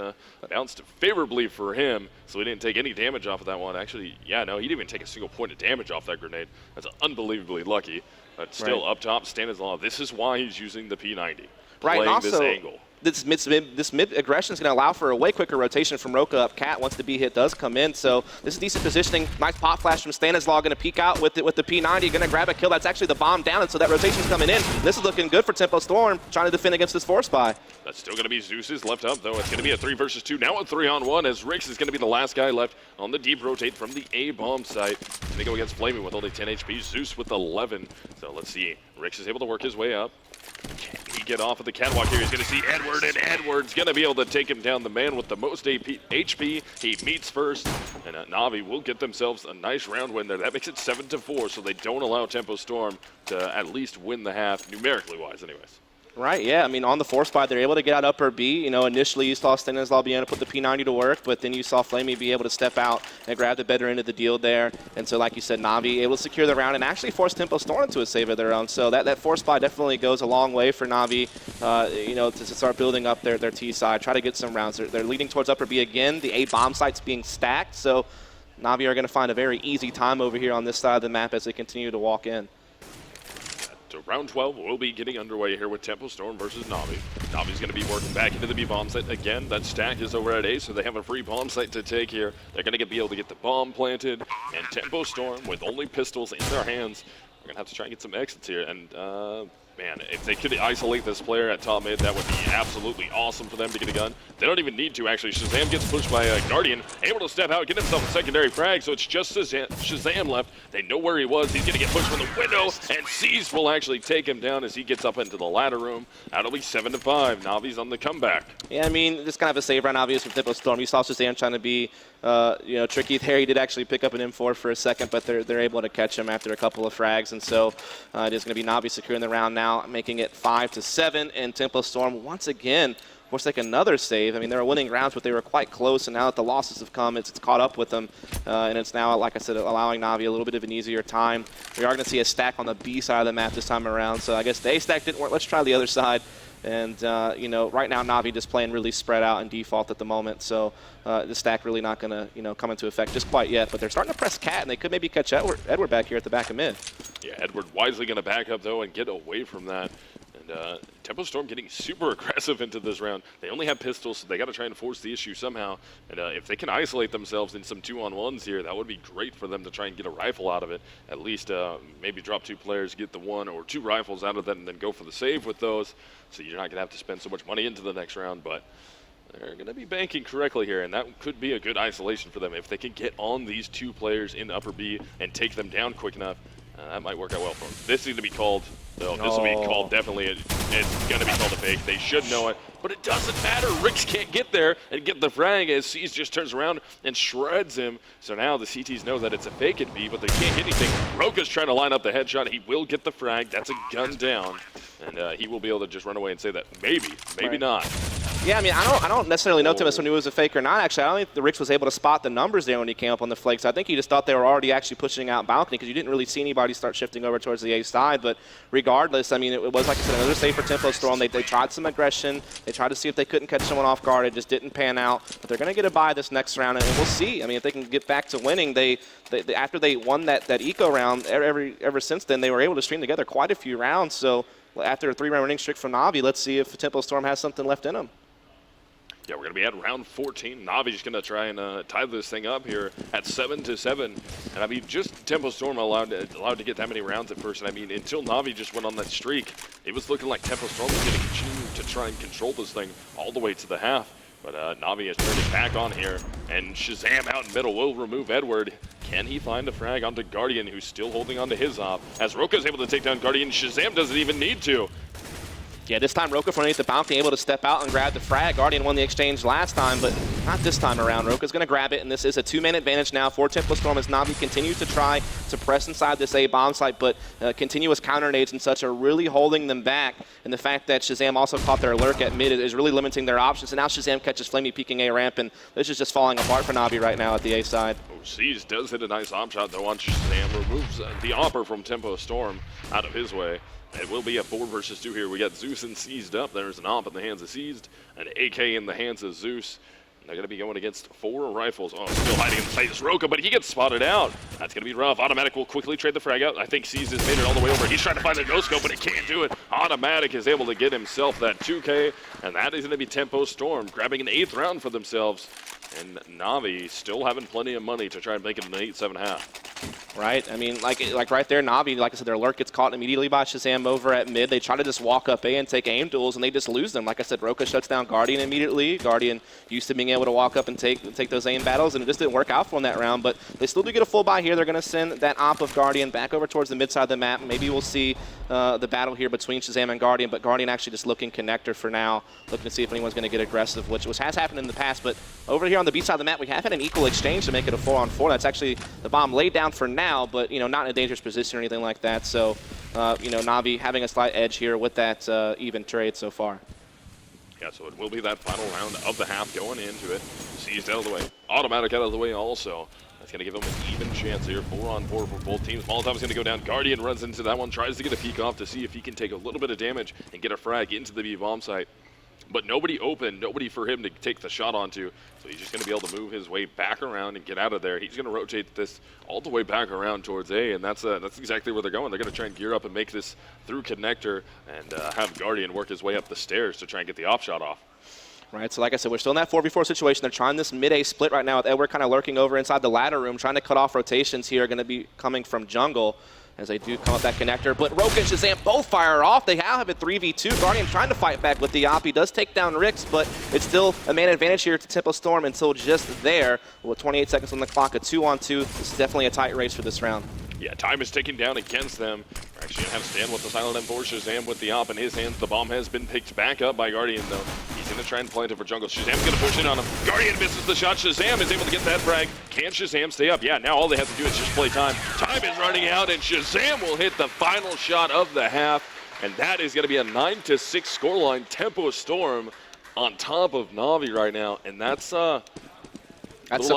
favorably for him, so he didn't take any damage off of that one. Actually, yeah, no, he didn't even take a single point of damage off that grenade. That's unbelievably lucky. But still, up top, Stanislav. This is why he's using the P90. Right, and also, this angle. This mid aggression is going to allow for a way quicker rotation from Roka up Cat once the B hit does come in. So this is decent positioning. Nice pop flash from Stanislav, going to peek out with the P90, going to grab a kill. That's actually the bomb down, and so that rotation's coming in. This is looking good for Tempo Storm, trying to defend against this force buy. That's still going to be Zeus's left up, though. It's going to be a 3 versus 2. Now a 3-on-1, as Rix is going to be the last guy left on the deep rotate from the A-bomb site. Going to go against Flaming with only 10 HP. Zeus with 11. So let's see. Rix is able to work his way up. Can he get off of the catwalk here? He's going to see Edward, and Edward's going to be able to take him down. The man with the most HP. He meets first, and Na'Vi will get themselves a nice round win there. That makes it 7-4, so they don't allow Tempo Storm to at least win the half, numerically wise anyways. Right, yeah. I mean, on the force buy, they're able to get out upper B. You know, initially you saw Stanislav being able to put the P90 to work, but then you saw Flamey be able to step out and grab the better end of the deal there. And so, like you said, Na'Vi able to secure the round and actually force Tempo Storm into a save of their own. So that force buy definitely goes a long way for Na'Vi, you know, to start building up their T side, try to get some rounds. They're leading towards upper B again. The A bomb site's being stacked, so Na'Vi are going to find a very easy time over here on this side of the map as they continue to walk in. So round 12 will be getting underway here with Tempo Storm versus Na'Vi. Na'Vi's going to be working back into the B bomb site again. That stack is over at A, so they have a free bomb site to take here. They're going to be able to get the bomb planted, and Tempo Storm, with only pistols in their hands, are going to have to try and get some exits here. And man, if they could isolate this player at top mid, that would be absolutely awesome for them to get a gun. They don't even need to, actually. Shazam gets pushed by Guardian, able to step out, get himself a secondary frag, so it's just Shazam left. They know where he was. He's going to get pushed from the window, and CEVO will actually take him down as he gets up into the ladder room. That'll be 7-5. Na'Vi's on the comeback. Yeah, I mean, this kind of a save round, obvious, with Tempo Storm. You saw Shazam trying to be, you know, tricky there. He did actually pick up an M4 for a second, but they're able to catch him after a couple of frags, and so it is going to be Na'Vi securing the round now, making it 5-7, and Tempo Storm once again forsake another save. I mean, they were winning rounds, but they were quite close, and now that the losses have come, it's caught up with them, and it's now, like I said, allowing Na'Vi a little bit of an easier time. We are going to see a stack on the B side of the map this time around, so I guess the A stack didn't work. Let's try the other side. And, you know, right now Na'Vi just playing really spread out and default at the moment, so the stack really not going to, you know, come into effect just quite yet. But they're starting to press Cat, and they could maybe catch Edward back here at the back of mid. Yeah, Edward wisely going to back up, though, and get away from that. And Tempo Storm getting super aggressive into this round. They only have pistols, so they got to try and force the issue somehow. And if they can isolate themselves in some 2-on-1s here, that would be great for them to try and get a rifle out of it. At least maybe drop 2 players, get the 1 or 2 rifles out of that, and then go for the save with those. So you're not going to have to spend so much money into the next round, but they're going to be banking correctly here, and that could be a good isolation for them. If they can get on these 2 players in upper B and take them down quick enough, that might work out well for them. This is going to be called So this will be called definitely, it's going to be called a fake. They should know it, but it doesn't matter. Rix can't get there and get the frag as C's just turns around and shreds him. So now the CTs know that it's a fake at B, but they can't get anything. Roka's trying to line up the headshot. He will get the frag. That's a gun down. And he will be able to just run away and say that maybe not. Yeah, I mean, I don't necessarily know Timus when he was a fake or not. Actually, I don't think the Rix was able to spot the numbers there when he came up on the flanks. I think he just thought they were already actually pushing out balcony because you didn't really see anybody start shifting over towards the A side. But regardless, I mean, it was, like I said, another save for Tempo Storm. They tried some aggression. They tried to see if they couldn't catch someone off guard. It just didn't pan out. But they're going to get a bye this next round, and we'll see. I mean, if they can get back to winning, they after they won that eco round, ever since then, they were able to string together quite a few rounds. So after a 3-round winning streak from Navi, let's see if Tempo Storm has something left in them. Yeah, we're going to be at round 14. Navi's going to try and tie this thing up here at 7-7. And I mean, just Tempo Storm allowed to get that many rounds at first. And I mean, until Navi just went on that streak, it was looking like Tempo Storm was going to continue to try and control this thing all the way to the half. But Navi has turned it back on here. And Shazam out in middle will remove Edward. Can he find a frag onto Guardian, who's still holding onto his op? As Roka's able to take down Guardian, Shazam doesn't even need to. Yeah, this time Roka from underneath the bounty able to step out and grab the frag. Guardian won the exchange last time, but not this time around. Roka's going to grab it, and this is a 2-man advantage now for Tempo Storm as Navi continues to try to press inside this A bomb site, but continuous counter nades and such are really holding them back. And the fact that Shazam also caught their lurk at mid is really limiting their options. And now Shazam catches Flamey peeking A ramp, and this is just falling apart for Navi right now at the A side. Seas does hit a nice op shot though on Shazam, removes the opper from Tempo Storm out of his way. It will be a 4 versus 2 here. We got Zeus and Seized up. There's an op in the hands of Seized, an AK in the hands of Zeus. They're going to be going against 4 rifles. Oh, still hiding inside this Roka, but he gets spotted out. That's going to be rough. Automatic will quickly trade the frag out. I think Seized has made it all the way over. He's trying to find the no-scope, but he can't do it. Automatic is able to get himself that 2K, and that is going to be Tempo Storm grabbing an 8th round for themselves. And Navi still having plenty of money to try and make it an 8-7 half. Right? I mean, like right there, Navi, like I said, their lurk gets caught immediately by Shazam over at mid. They try to just walk up A and take aim duels, and they just lose them. Like I said, Roka shuts down Guardian immediately. Guardian used to being able to walk up and take those aim battles, and it just didn't work out for them that round. But they still do get a full buy here. They're going to send that op of Guardian back over towards the mid side of the map. Maybe we'll see the battle here between Shazam and Guardian, but Guardian actually just looking connector for now, looking to see if anyone's going to get aggressive, which has happened in the past. But over here on the B side of the map, we have had an equal exchange to make it a 4-on-4. That's actually the bomb laid down for now, but not in a dangerous position or anything like that. So, Navi having a slight edge here with that even trade so far. Yeah, so it will be that final round of the half going into it. Seized out of the way. Automatic out of the way also. That's going to give them an even chance here. 4-on-4 for both teams. Molotov's going to go down. Guardian runs into that one, tries to get a peek off to see if he can take a little bit of damage and get a frag into the B bomb site. But nobody open, nobody for him to take the shot onto. So he's just going to be able to move his way back around and get out of there. He's going to rotate this all the way back around towards A, and that's exactly where they're going. They're going to try and gear up and make this through connector and have Guardian work his way up the stairs to try and get the off shot off. Right, so like I said, we're still in that 4v4 situation. They're trying this mid-A split right now with Edward kind of lurking over inside the ladder room, trying to cut off rotations here, going to be coming from jungle as they do come up that connector. But Roka and Shazam both fire off. They now have a 3v2. Guardian trying to fight back with the op. He does take down Rix, but it's still a man advantage here to Tempo Storm until just there. With 28 seconds on the clock, a 2-on-2. This is definitely a tight race for this round. Yeah, time is ticking down against them. We're actually going to have Stan with the silent M4. Shazam with the op in his hands. The bomb has been picked back up by Guardian, though. He's going to try and plant it for jungle. Shazam's going to push in on him. Guardian misses the shot. Shazam is able to get that frag. Can Shazam stay up? Yeah, now all they have to do is just play time. Time is running out, and Shazam will hit the final shot of the half. And that is going to be a 9-6 scoreline. Tempo Storm on top of Navi right now. And that's little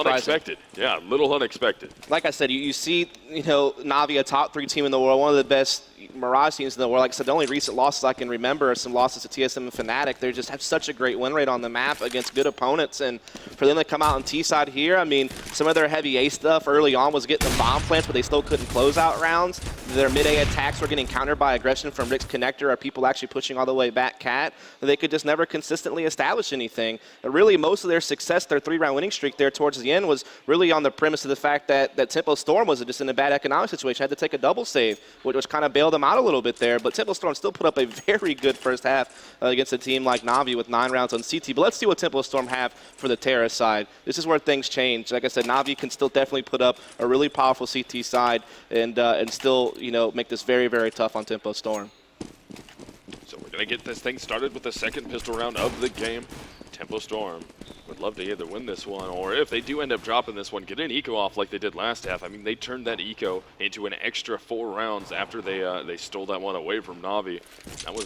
unexpected. Yeah, a little unexpected. Like I said, you see, Navi, a top 3 team in the world, one of the best Mirage teams in the world. Like I said, the only recent losses I can remember are some losses to TSM and Fnatic. They just have such a great win rate on the map against good opponents. And for them to come out on T side here, I mean, some of their heavy A stuff early on was getting the bomb plants, but they still couldn't close out rounds. Their mid-A attacks were getting countered by aggression from Rick's connector, or people actually pushing all the way back Cat. They could just never consistently establish anything. But really, most of their success, their 3-round winning streak there towards the end, was really on the premise of the fact that Tempo Storm was just in a bad economic situation, had to take a double save, which kind of bailed them out a little bit there. But Tempo Storm still put up a very good first half against a team like Navi with 9 rounds on CT. But let's see what Tempo Storm have for the Terra side. This is where things change. Like I said, Navi can still definitely put up a really powerful CT side and still, make this very, very tough on Tempo Storm. Gonna get this thing started with the second pistol round of the game. Tempo Storm would love to either win this one, or if they do end up dropping this one, get an eco off like they did last half. I mean, they turned that eco into an extra 4 rounds after they stole that one away from Na'Vi.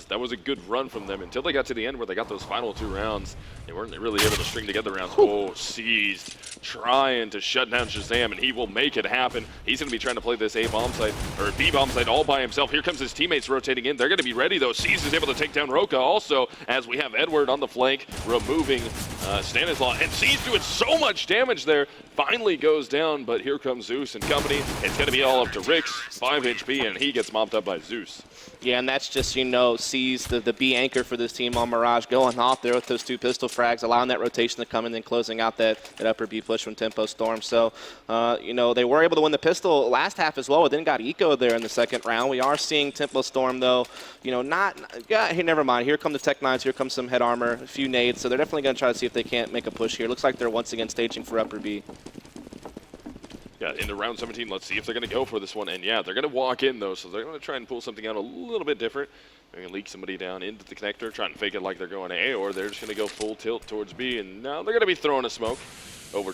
That was a good run from them until they got to the end where they got those final 2 rounds. They weren't really able to string together rounds. Oh, seized, trying to shut down Shazam, and he will make it happen. He's going to be trying to play this A bomb site, or B bomb site all by himself. Here comes his teammates rotating in. They're going to be ready, though. Seized is able to take down Roka also, as we have Edward on the flank, removing Stanislaw. And Seized doing so much damage there. Finally goes down, but here comes Zeus and company. It's going to be all up to Rix, 5 HP, and he gets mopped up by Zeus. Yeah, and that's just, sees the B anchor for this team on Mirage, going off there with those 2 pistol frags, allowing that rotation to come in, then closing out that upper B push from Tempo Storm. So, they were able to win the pistol last half as well, but then got eco there in the second round. We are seeing Tempo Storm, though, hey, never mind. Here come the Tech-9s, here comes some head armor, a few nades, so they're definitely going to try to see if they can't make a push here. Looks like they're once again staging for upper B. Yeah, into round 17, let's see if they're going to go for this one. And yeah, they're going to walk in, though, so they're going to try and pull something out a little bit different. They're going to leak somebody down into the connector, try and fake it like they're going A, or they're just going to go full tilt towards B. And now they're going to be throwing a smoke over